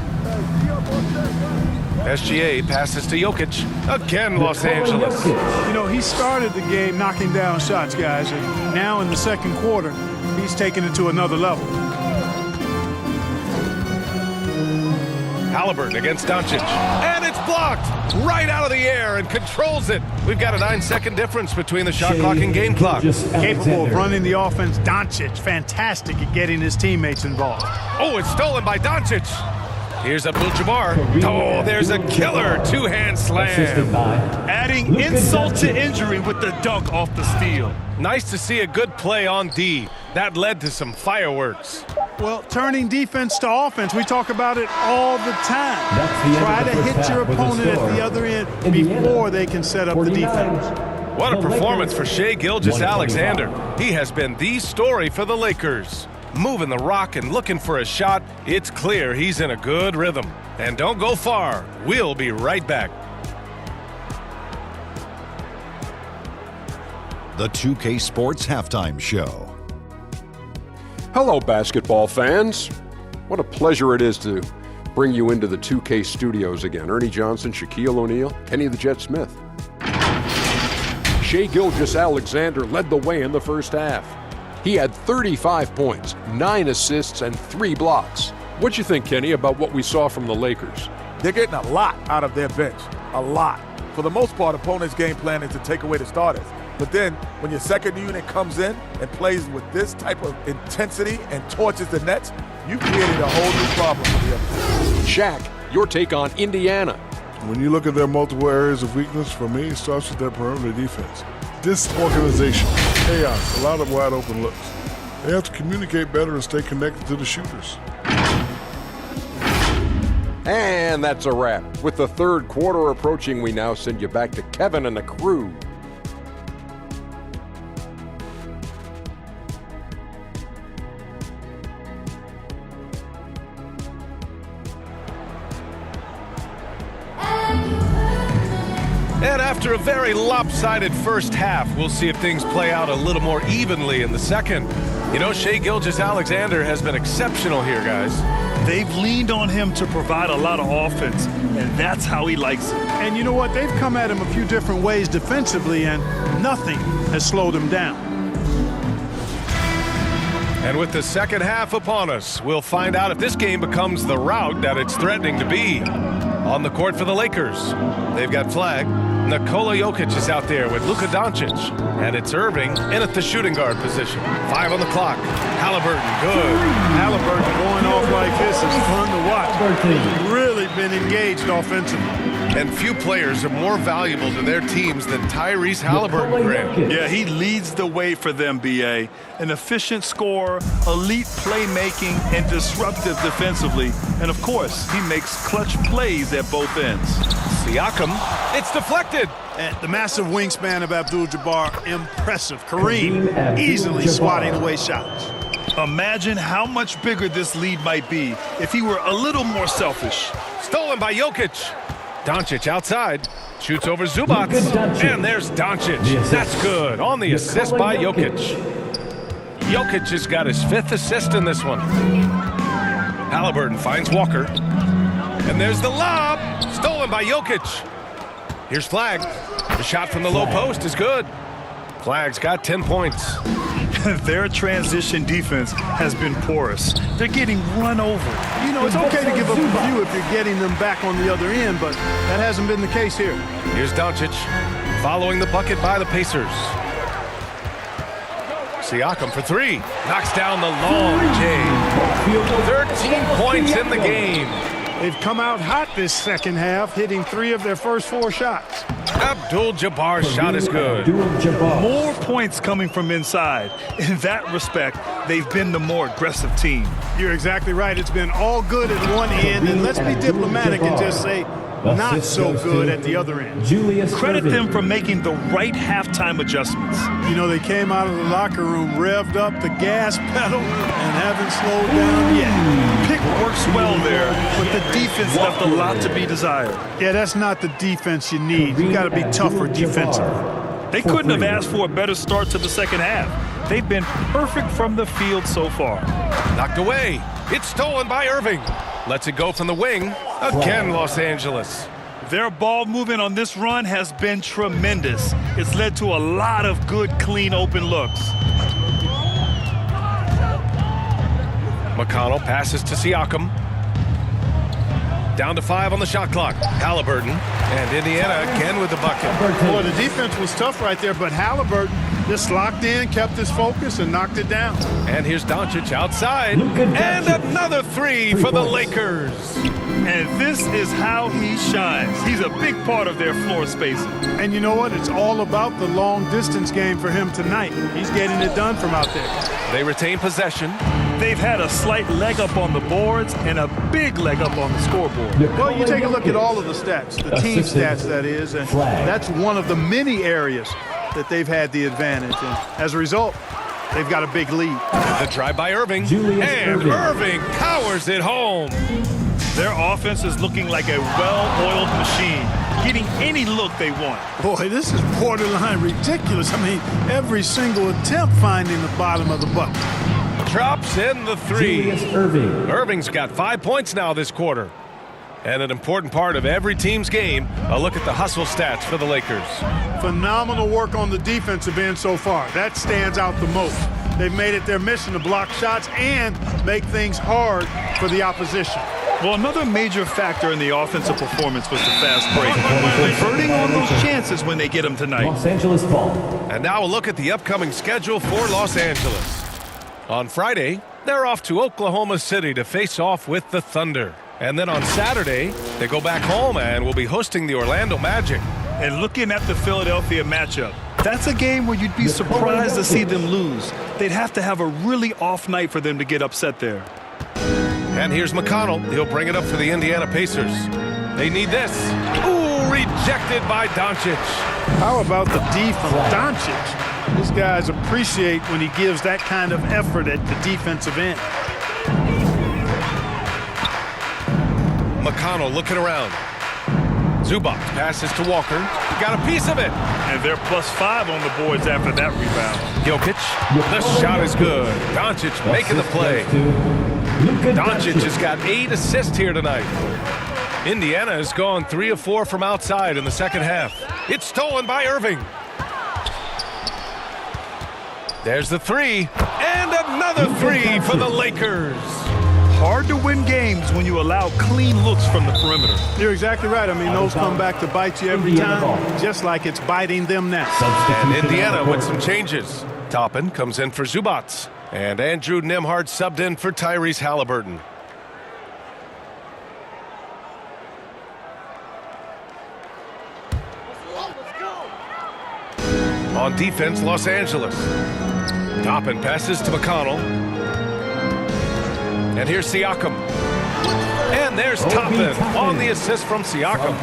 [SPEAKER 1] SGA passes to Jokic. Again, Los Angeles.
[SPEAKER 13] You know, he started the game knocking down shots, guys, and now in the second quarter, he's taking it to another level.
[SPEAKER 1] Halliburton against Doncic. And it's blocked right out of the air and controls it. We've got a 9-second difference between the shot clock and game clock.
[SPEAKER 13] Capable of running the offense. Doncic, fantastic at getting his teammates involved.
[SPEAKER 1] Oh, it's stolen by Doncic. Here's Abdul-Jabbar. Oh, there's a killer 2-hand slam.
[SPEAKER 3] Adding insult to injury with the dunk off the steal.
[SPEAKER 1] Nice to see a good play on D. That led to some fireworks.
[SPEAKER 13] Well, turning defense to offense, we talk about it all the time. Try to hit your opponent at the other end before they can set up the defense.
[SPEAKER 1] What a performance for Shai Gilgeous-Alexander. He has been the story for the Lakers. Moving the rock and looking for a shot, it's clear he's in a good rhythm. And don't go far. We'll be right back.
[SPEAKER 8] The 2K Sports Halftime Show.
[SPEAKER 9] Hello, basketball fans. What a pleasure it is to bring you into the 2K studios again. Ernie Johnson, Shaquille O'Neal, Kenny the Jet Smith. Shai Gilgeous-Alexander led the way in the first half. He had 35 points, 9 assists, and 3 blocks. What'd you think, Kenny, about what we saw from the Lakers?
[SPEAKER 10] They're getting a lot out of their bench. A lot. For the most part, opponents' game plan is to take away the starters. But then, when your second unit comes in and plays with this type of intensity and torches the Nets, you've created a whole new problem for the other team.
[SPEAKER 9] Shaq, your take on Indiana.
[SPEAKER 11] When you look at their multiple areas of weakness, for me, it starts with their perimeter defense. Disorganization, chaos, a lot of wide open looks. They have to communicate better and stay connected to the shooters.
[SPEAKER 9] And that's a wrap. With the third quarter approaching, we now send you back to Kevin and the crew.
[SPEAKER 1] And after a very lopsided first half, we'll see if things play out a little more evenly in the second. You know, Shai Gilgeous-Alexander has been exceptional here, guys.
[SPEAKER 3] They've leaned on him to provide a lot of offense, and that's how he likes it.
[SPEAKER 13] And you know what? They've come at him a few different ways defensively, and nothing has slowed him down.
[SPEAKER 1] And with the second half upon us, we'll find out if this game becomes the rout that it's threatening to be. On the court for the Lakers, they've got flag. Nikola Jokic is out there with Luka Doncic. And it's Irving in at the shooting guard position. 5 on the clock. Halliburton, good.
[SPEAKER 13] Halliburton going off like this is fun to watch. He's really been engaged offensively.
[SPEAKER 1] And few players are more valuable to their teams than Tyrese Halliburton, Grant.
[SPEAKER 3] Yeah, he leads the way for them, B.A. An efficient scorer, elite playmaking, and disruptive defensively. And, of course, he makes clutch plays at both ends.
[SPEAKER 1] Siakam, it's deflected.
[SPEAKER 13] And the massive wingspan of Abdul-Jabbar, impressive. Kareem easily swatting away shots.
[SPEAKER 3] Imagine how much bigger this lead might be if he were a little more selfish.
[SPEAKER 1] Stolen by Jokic. Doncic outside. Shoots over Zubac. And there's Doncic. That's good. On the assist by Jokic. Jokic has got his 5th assist in this one. Halliburton finds Walker. And there's the lob. Stolen by Jokic. Here's Flagg. The shot from the low post is good. Flagg's got 10 points.
[SPEAKER 3] Their transition defense has been porous. They're getting run over.
[SPEAKER 13] You know, it's okay to give up a few if you're getting them back on the other end, but that hasn't been the case here.
[SPEAKER 1] Here's Doncic following the bucket by the Pacers. Siakam for 3. Knocks down the long J. 13 points in the game.
[SPEAKER 13] They've come out hot this second half, hitting 3 of their first 4 shots.
[SPEAKER 1] Abdul-Jabbar's shot is good.
[SPEAKER 3] More points coming from inside. In that respect, they've been the more aggressive team.
[SPEAKER 13] You're exactly right. It's been all good at one end, and let's be diplomatic and just say not so good at the other end.
[SPEAKER 3] Credit them for making the right halftime adjustments.
[SPEAKER 13] You know, they came out of the locker room, revved up the gas pedal, and haven't slowed down yet.
[SPEAKER 3] Pick works well there, but the defense left a lot to be desired.
[SPEAKER 13] Yeah, that's not the defense you need. You got to be tougher defensively.
[SPEAKER 3] They couldn't have asked for a better start to the second half. They've been perfect from the field so far.
[SPEAKER 1] Knocked away. It's stolen by Irving. Lets it go from the wing. Again, Los Angeles.
[SPEAKER 3] Their ball movement on this run has been tremendous. It's led to a lot of good, clean, open looks.
[SPEAKER 1] McConnell passes to Siakam. Down to 5 on the shot clock. Halliburton and Indiana again with the bucket.
[SPEAKER 13] Boy, the defense was tough right there, but Halliburton just locked in, kept his focus, and knocked it down.
[SPEAKER 1] And here's Doncic outside. And another 3 for the Lakers.
[SPEAKER 3] And this is how he shines. He's a big part of their floor spacing.
[SPEAKER 13] And you know what? It's all about the long distance game for him tonight. He's getting it done from out there.
[SPEAKER 1] They retain possession.
[SPEAKER 3] They've had a slight leg up on the boards and a big leg up on the scoreboard.
[SPEAKER 13] Well, you take a look at all of the stats, the team stats, that is, and that's one of the many areas that they've had the advantage. And as a result, they've got a big lead.
[SPEAKER 1] The drive by Irving. And Irving powers it home.
[SPEAKER 3] Their offense is looking like a well-oiled machine, getting any look they want.
[SPEAKER 13] Boy, this is borderline ridiculous. I mean, every single attempt finding the bottom of the bucket.
[SPEAKER 1] Drops in the 3. Irving's got 5 points now this quarter. And an important part of every team's game, a look at the hustle stats for the Lakers.
[SPEAKER 13] Phenomenal work on the defensive end so far. That stands out the most. They've made it their mission to block shots and make things hard for the opposition.
[SPEAKER 3] Well, another major factor in the offensive performance was the fast break. Converting on those chances when they get them tonight.
[SPEAKER 14] Los Angeles ball.
[SPEAKER 1] And now a look at the upcoming schedule for Los Angeles. On Friday, they're off to Oklahoma City to face off with the Thunder. And then on Saturday, they go back home and will be hosting the Orlando Magic.
[SPEAKER 3] And looking at the Philadelphia matchup, that's a game where you'd be surprised to see them lose. They'd have to have a really off night for them to get upset there.
[SPEAKER 1] And here's McConnell. He'll bring it up for the Indiana Pacers. They need this. Ooh, rejected by Doncic.
[SPEAKER 13] How about the D from Doncic? These guys appreciate when he gives that kind of effort at the defensive end.
[SPEAKER 1] McConnell looking around. Zubac passes to Walker. Got a piece of it.
[SPEAKER 3] And they're +5 on the boards after that rebound.
[SPEAKER 1] Jokic. The shot is good. Doncic making the play. Doncic has got 8 assists here tonight. Indiana has gone 3 of 4 from outside in the second half. It's stolen by Irving. There's the 3. And another 3 for the Lakers.
[SPEAKER 3] Hard to win games when you allow clean looks from the perimeter.
[SPEAKER 13] You're exactly right. I mean, those come back to bite you every time, just like it's biting them now.
[SPEAKER 1] And Indiana with some changes. Toppin comes in for Zubac. And Andrew Nembhard subbed in for Tyrese Halliburton. On defense, Los Angeles. Toppin passes to McConnell. And here's Siakam. And there's Toppin on the assist from Siakam.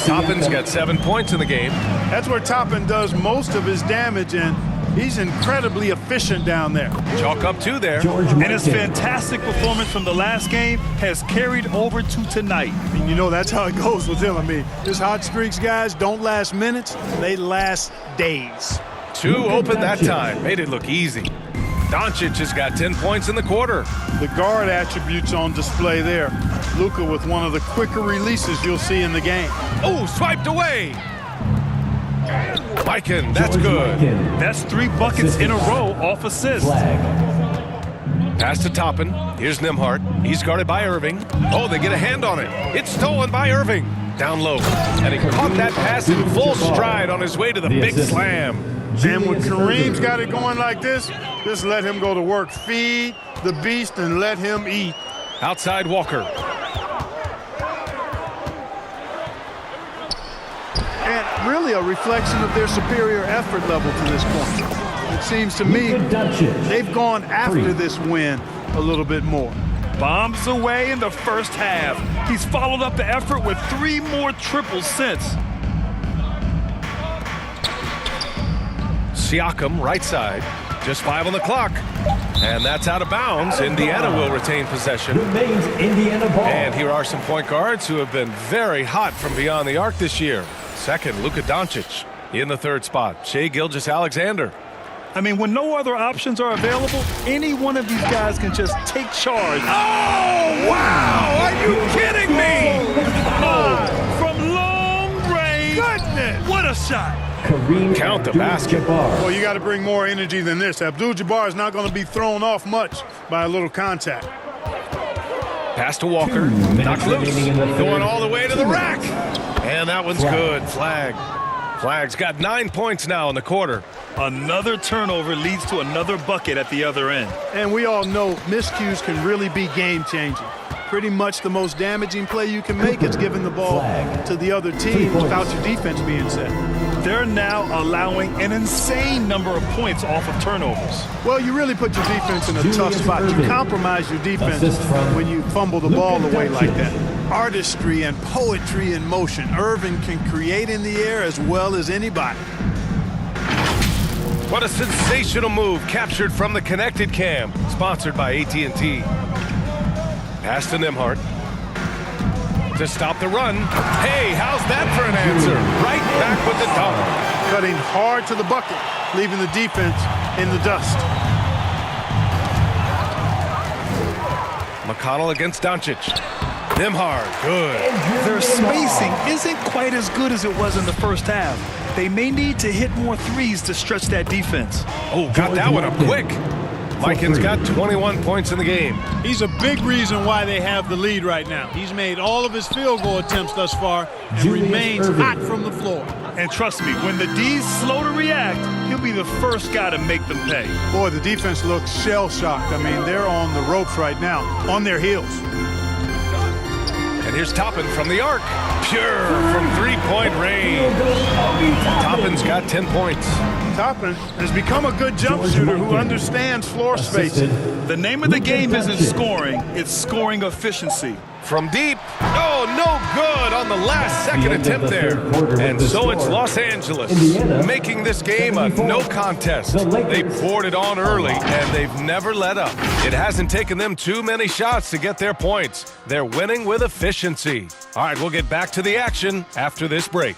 [SPEAKER 1] Toppin's got 7 points in the game.
[SPEAKER 13] That's where Toppin does most of his damage, and He's incredibly efficient down there.
[SPEAKER 1] Chalk up 2 there.
[SPEAKER 3] And his fantastic performance from the last game has carried over to tonight.
[SPEAKER 13] And you know, that's how it goes with him. I mean, his hot streaks, guys, don't last minutes. They last days.
[SPEAKER 1] 2 open that time. Made it look easy. Doncic has got 10 points in the quarter.
[SPEAKER 13] The guard attributes on display there. Luka with one of the quicker releases you'll see in the game.
[SPEAKER 1] Oh, swiped away. Mikan, that's good.
[SPEAKER 3] That's 3 buckets in a row off assists.
[SPEAKER 1] Pass to Toppin. Here's Nembhard. He's guarded by Irving. Oh, they get a hand on it. It's stolen by Irving. Down low. And he caught that pass in full stride on his way to the big slam.
[SPEAKER 13] And when Kareem's got it going like this, just let him go to work. Feed the beast and let him eat.
[SPEAKER 1] Outside Walker.
[SPEAKER 13] And really a reflection of their superior effort level to this point. It seems to me they've gone after this win a little bit more.
[SPEAKER 3] Bombs away in the first half. He's followed up the effort with 3 more triples since.
[SPEAKER 1] Siakam, right side. Just 5 on the clock. And that's out of bounds. Indiana will retain possession.
[SPEAKER 6] Indiana ball.
[SPEAKER 1] And here are some point guards who have been very hot from beyond the arc this year. Second, Luka Doncic. In the 3rd spot, Shai Gilgeous-Alexander.
[SPEAKER 3] I mean, when no other options are available, any one of these guys can just take charge.
[SPEAKER 1] Oh, wow! Are you kidding me?
[SPEAKER 3] Oh, from long range.
[SPEAKER 13] Goodness!
[SPEAKER 3] What a shot.
[SPEAKER 1] Count the basket.
[SPEAKER 13] Well, you got to bring more energy than this. Abdul-Jabbar is not going to be thrown off much by a little contact.
[SPEAKER 1] Pass to Walker. Knocked loose. Going all the way to the rack. And that one's good. Flag. Flag's got 9 points now in the quarter.
[SPEAKER 3] Another turnover leads to another bucket at the other end.
[SPEAKER 13] And we all know miscues can really be game-changing. Pretty much the most damaging play you can make is giving the ball to the other team without your defense being set.
[SPEAKER 3] They're now allowing an insane number of points off of turnovers.
[SPEAKER 13] Well, you really put your defense in a tough spot. You compromise your defense when you fumble the ball away like that. Artistry and poetry in motion. Irving can create in the air as well as anybody.
[SPEAKER 1] What a sensational move captured from the connected cam, sponsored by AT&T. Pass to Nembhard. To stop the run. Hey, how's that for an answer? Right back with the dunk.
[SPEAKER 13] Cutting hard to the bucket, leaving the defense in the dust.
[SPEAKER 1] McConnell against Doncic. Nembhard, good.
[SPEAKER 3] Their spacing isn't quite as good as it was in the first half. They may need to hit more threes to stretch that defense.
[SPEAKER 1] Oh, got that one up quick. Mikan's got 21 points in the game.
[SPEAKER 13] He's a big reason why they have the lead right now. He's made all of his field goal attempts thus far and remains hot from the floor.
[SPEAKER 3] And trust me, when the D's slow to react, he'll be the first guy to make them pay.
[SPEAKER 13] Boy, the defense looks shell-shocked. I mean, they're on the ropes right now, on their heels.
[SPEAKER 1] And here's Toppin from the arc. Pure from 3-point range. Toppin's got 10 points.
[SPEAKER 13] Toppin has become a good jump shooter who understands floor spacing.
[SPEAKER 3] The name of the game isn't scoring, it's scoring efficiency.
[SPEAKER 1] From deep. Oh, no good on the last second attempt there. And so it's Los Angeles making this game a no contest. They poured it on early, and they've never let up. It hasn't taken them too many shots to get their points. They're winning with efficiency. All right, we'll get back to the action after this break.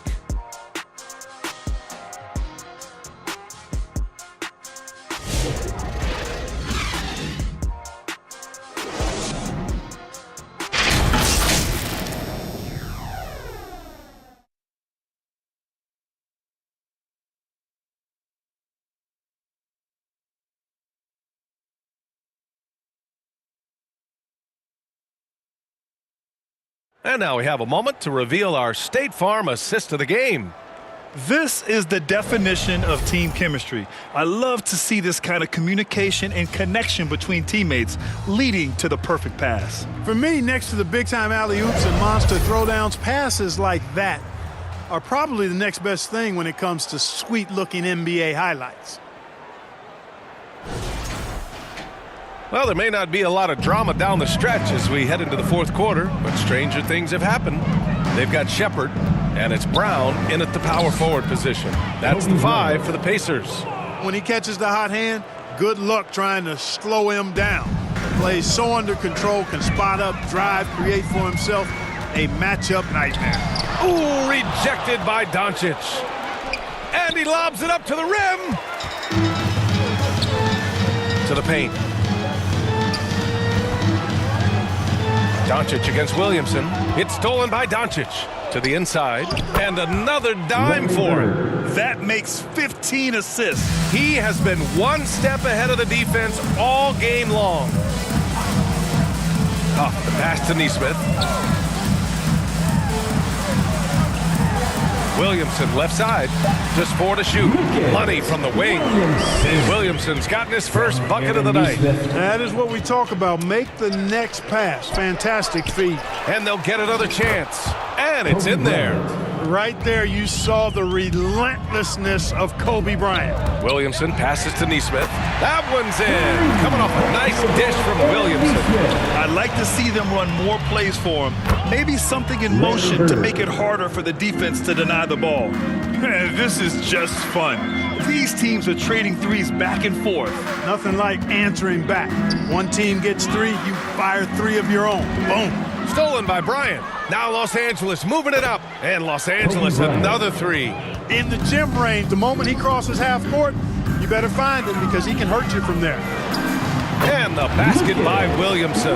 [SPEAKER 1] And now we have a moment to reveal our State Farm assist of the game.
[SPEAKER 3] This is the definition of team chemistry. I love to see this kind of communication and connection between teammates leading to the perfect pass.
[SPEAKER 13] For me, next to the big-time alley-oops and monster throwdowns, passes like that are probably the next best thing when it comes to sweet-looking NBA highlights.
[SPEAKER 1] Well, there may not be a lot of drama down the stretch as we head into the fourth quarter, but stranger things have happened. They've got Shepherd, and it's Brown in at the power forward position. That's the 5 for the Pacers.
[SPEAKER 13] when he catches the hot hand, good luck trying to slow him down. Plays so under control, can spot up, drive, create for himself. A matchup nightmare.
[SPEAKER 1] Ooh, rejected by Doncic. And he lobs it up to the rim. To the paint. Doncic against Williamson. It's stolen by Doncic. To the inside. And another dime for him.
[SPEAKER 3] That makes 15 assists.
[SPEAKER 1] He has been one step ahead of the defense all game long. Off the pass to Nesmith. Williamson left side, just 4 to shoot. Money from the wing. Williamson's gotten his first bucket of the night.
[SPEAKER 13] That is what we talk about. Make the next pass. Fantastic feed.
[SPEAKER 1] And they'll get another chance. And it's in there.
[SPEAKER 13] Right there, you saw the relentlessness of Kobe Bryant.
[SPEAKER 1] Williamson passes to Nesmith. That one's in. Coming off a nice dish from Williamson.
[SPEAKER 3] I'd like to see them run more plays for him. Maybe something in motion to make it harder for the defense to deny the ball. This is just fun. These teams are trading threes back and forth.
[SPEAKER 13] Nothing like answering back. One team gets 3, you fire 3 of your own. Boom.
[SPEAKER 1] Stolen by Bryant. Now Los Angeles moving it up. And Los Angeles another 3.
[SPEAKER 13] In the gym range, the moment he crosses half court, you better find him because he can hurt you from there.
[SPEAKER 1] And the basket by Williamson.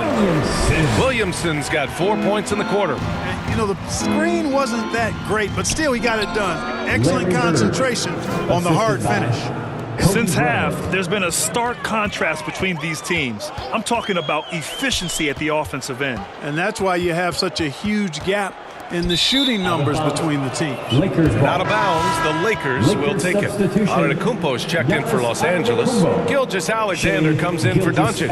[SPEAKER 1] Williamson's got 4 points in the quarter.
[SPEAKER 13] And, you know, the screen wasn't that great, but still he got it done. Excellent concentration on the hard finish.
[SPEAKER 3] Since half, there's been a stark contrast between these teams. I'm talking about efficiency at the offensive end.
[SPEAKER 13] And that's why you have such a huge gap in the shooting numbers between the teams.
[SPEAKER 1] Out of bounds, the Lakers will take it. Antetokounmpo's checked in for Los Angeles. Gilgeous-Alexander comes in for Doncic.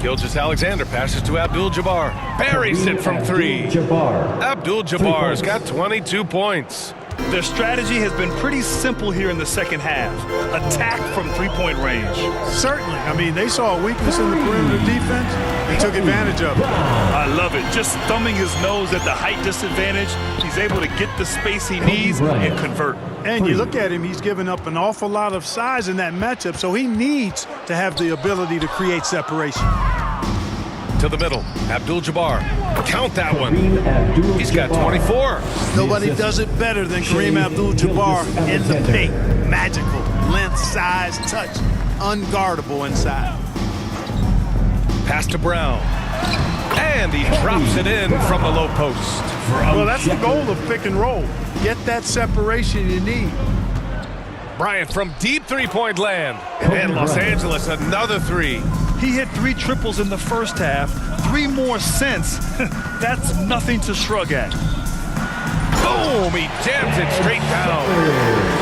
[SPEAKER 1] Gilgeous-Alexander passes to Abdul-Jabbar. Buries it from 3. Abdul-Jabbar's got 22 points.
[SPEAKER 3] Their strategy has been pretty simple here in the second half. Attack from three-point range.
[SPEAKER 13] Certainly. I mean, they saw a weakness in the perimeter defense and took advantage of it.
[SPEAKER 3] I love it. Just thumbing his nose at the height disadvantage, he's able to get the space he needs and convert.
[SPEAKER 13] And you look at him, he's given up an awful lot of size in that matchup, so he needs to have the ability to create separation.
[SPEAKER 1] To the middle, Abdul-Jabbar. Count that one. He's got 24.
[SPEAKER 13] Nobody does it better than Kareem Abdul-Jabbar in the paint. Magical. Length, size, touch. Unguardable inside.
[SPEAKER 1] Pass to Brown. And he drops it in from the low post.
[SPEAKER 13] Well, that's the goal of pick and roll. Get that separation you need.
[SPEAKER 1] Bryant from deep three-point land. And Los Angeles another 3.
[SPEAKER 3] He hit 3 triples in the first half, 3 more since. That's nothing to shrug at.
[SPEAKER 1] Boom! He jams it straight down.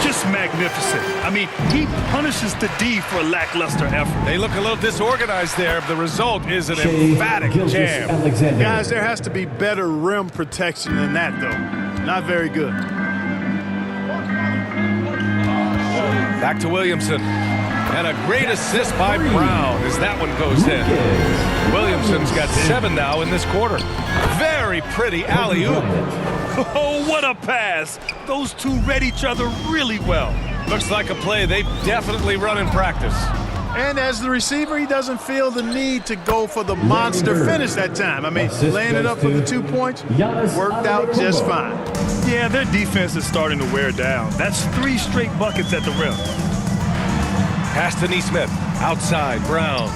[SPEAKER 3] Just magnificent. I mean, he punishes the D for a lackluster effort.
[SPEAKER 1] They look a little disorganized there. The result is an emphatic jam.
[SPEAKER 13] Guys, there has to be better rim protection than that, though. Not very good.
[SPEAKER 1] Back to Williamson. And a great assist by Brown as that one goes in. Williamson's got 7 now in this quarter. Very pretty alley-oop.
[SPEAKER 3] Oh, what a pass. Those two read each other really well.
[SPEAKER 1] Looks like a play they've definitely run in practice.
[SPEAKER 13] And as the receiver, he doesn't feel the need to go for the monster finish that time. I mean, laying it up for the 2 points worked out just fine.
[SPEAKER 3] Yeah, their defense is starting to wear down. That's 3 straight buckets at the rim.
[SPEAKER 1] Pass to Nesmith. Outside, Brown.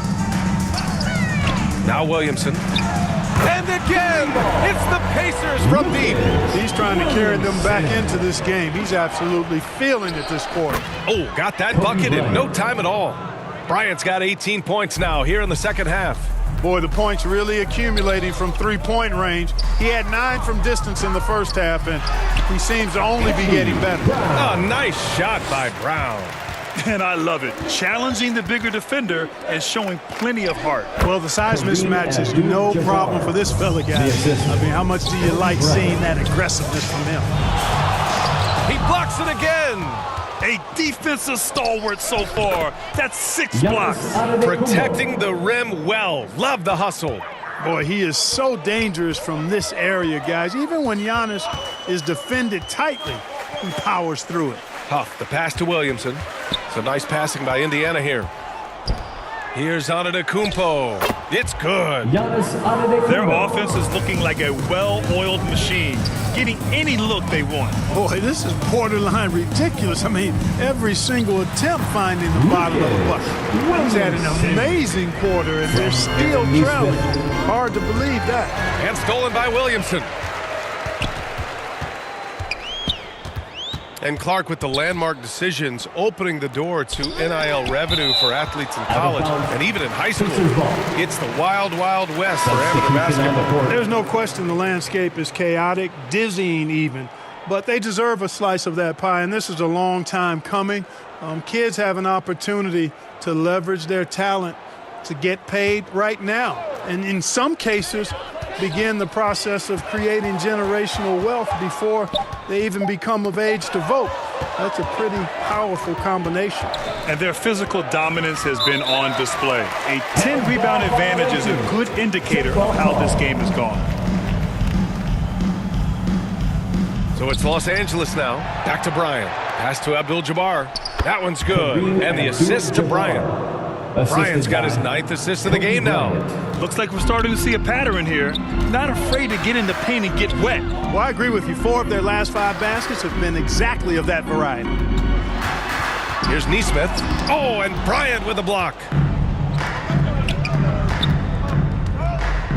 [SPEAKER 1] Now Williamson. And again, it's the Pacers from deep.
[SPEAKER 13] He's trying to carry them back into this game. He's absolutely feeling it this quarter.
[SPEAKER 1] Oh, got that bucket in no time at all. Bryant's got 18 points now here in the second half.
[SPEAKER 13] Boy, the points really accumulating from three-point range. He had 9 from distance in the first half, and he seems to only be getting better.
[SPEAKER 1] A nice shot by Brown.
[SPEAKER 3] And I love it. Challenging the bigger defender and showing plenty of heart.
[SPEAKER 13] Well, the size mismatch is no problem for this fella, guys. I mean, how much do you like seeing that aggressiveness from him?
[SPEAKER 1] He blocks it again.
[SPEAKER 3] A defensive stalwart so far. That's 6 blocks.
[SPEAKER 1] Protecting the rim well. Love the hustle.
[SPEAKER 13] Boy, he is so dangerous from this area, guys. Even when Giannis is defended tightly, and powers through it.
[SPEAKER 1] Huff, the pass to Williamson. So nice passing by Indiana here. Here's Antetokounmpo. It's good.
[SPEAKER 3] Their offense is looking like a well-oiled machine, getting any look they want.
[SPEAKER 13] Boy, this is borderline ridiculous. I mean, every single attempt finding the bottom of the bucket. He's had an amazing quarter, and they're still trailing. Hard to believe that.
[SPEAKER 1] And stolen by Williamson. And Clark with the landmark decisions opening the door to NIL revenue for athletes in college and even in high school. It's the wild, wild west for amateur basketball.
[SPEAKER 13] There's no question the landscape is chaotic, dizzying even, but they deserve a slice of that pie, and this is a long time coming. Kids have an opportunity to leverage their talent to get paid right now, and in some cases begin the process of creating generational wealth before they even become of age to vote. That's a pretty powerful combination.
[SPEAKER 3] And their physical dominance has been on display. A 10-rebound advantage is a good indicator of how this game has gone.
[SPEAKER 1] So it's Los Angeles now. Back to Bryant. Pass to Abdul-Jabbar. That one's good. And the assist to Bryant. Bryant's got his 9th assist of the game now.
[SPEAKER 3] Looks like we're starting to see a pattern here. Not afraid to get in the paint and get wet.
[SPEAKER 13] Well, I agree with you. 4 of their last 5 baskets have been exactly of that variety.
[SPEAKER 1] Here's Nesmith. Oh, and Bryant with a block.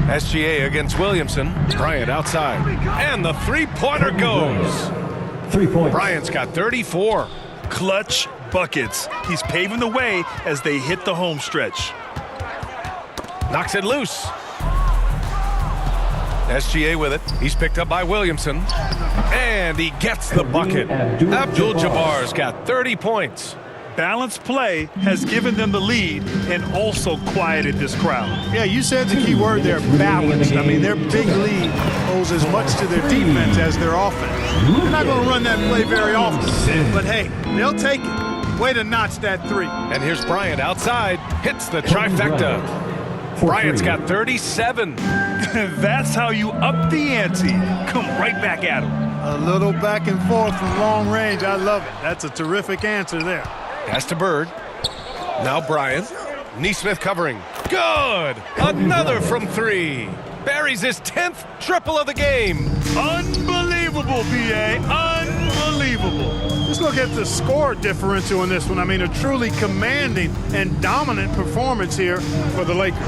[SPEAKER 1] SGA against Williamson. Bryant outside. And the three-pointer goes.
[SPEAKER 3] 3 points.
[SPEAKER 1] Bryant's got 34.
[SPEAKER 3] Clutch buckets. He's paving the way as they hit the home stretch.
[SPEAKER 1] Knocks it loose. SGA with it. He's picked up by Williamson. And he gets the bucket. Abdul-Jabbar's got 30 points.
[SPEAKER 3] Balanced play has given them the lead and also quieted this crowd.
[SPEAKER 13] Yeah, you said the key word there, balanced. I mean, their big lead owes as much to their defense as their offense. They're not going to run that play very often, but hey, they'll take it. Way to notch that 3.
[SPEAKER 1] And here's Bryant outside. Hits the trifecta. Bryant's got 37.
[SPEAKER 3] That's how you up the ante. Come right back at him.
[SPEAKER 13] A little back and forth from long range. I love it. That's a terrific answer there.
[SPEAKER 1] Pass to Bird. Now Bryant. Nesmith covering. Good! Another from 3. Buries his 10th triple of the game.
[SPEAKER 3] Unbelievable, B.A. Unbelievable.
[SPEAKER 13] Just look at the score differential in this one. I mean, a truly commanding and dominant performance here for the Lakers.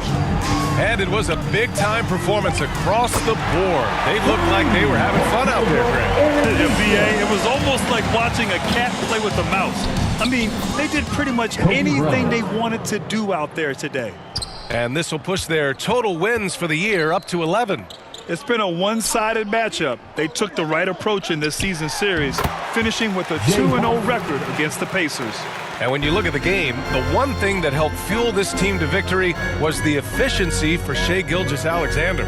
[SPEAKER 1] And it was a big-time performance across the board. They looked like they were having fun out there, Grant.
[SPEAKER 3] B.A., it was almost like watching a cat play with a mouse. I mean, they did pretty much anything they wanted to do out there today.
[SPEAKER 1] And this will push their total wins for the year up to 11.
[SPEAKER 3] It's been a one-sided matchup. They took the right approach in this season series, finishing with a 2-0 record against the Pacers.
[SPEAKER 1] And when you look at the game, the one thing that helped fuel this team to victory was the efficiency for Shai Gilgeous-Alexander.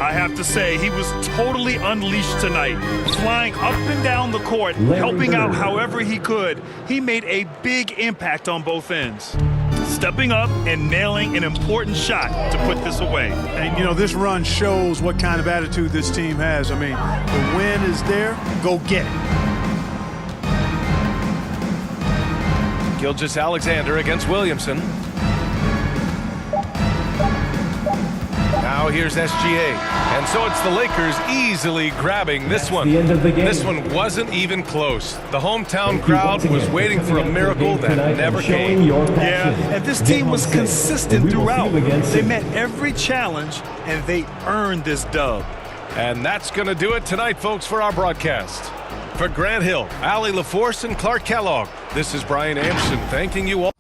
[SPEAKER 3] I have to say, he was totally unleashed tonight, flying up and down the court, helping out however he could. He made a big impact on both ends, stepping up and nailing an important shot to put this away.
[SPEAKER 13] And, you know, this run shows what kind of attitude this team has. I mean, the win is there, go get it.
[SPEAKER 1] Gilgeous-Alexander against Williamson. Now here's SGA. And so it's the Lakers easily grabbing this one. This one wasn't even close. The hometown crowd was waiting for a miracle that never came.
[SPEAKER 3] Yeah, and this team was consistent throughout. They met every challenge, and they earned this dub.
[SPEAKER 1] And that's going to do it tonight, folks, for our broadcast. For Grant Hill, Allie LaForce, and Clark Kellogg, this is Brian Anderson thanking you all.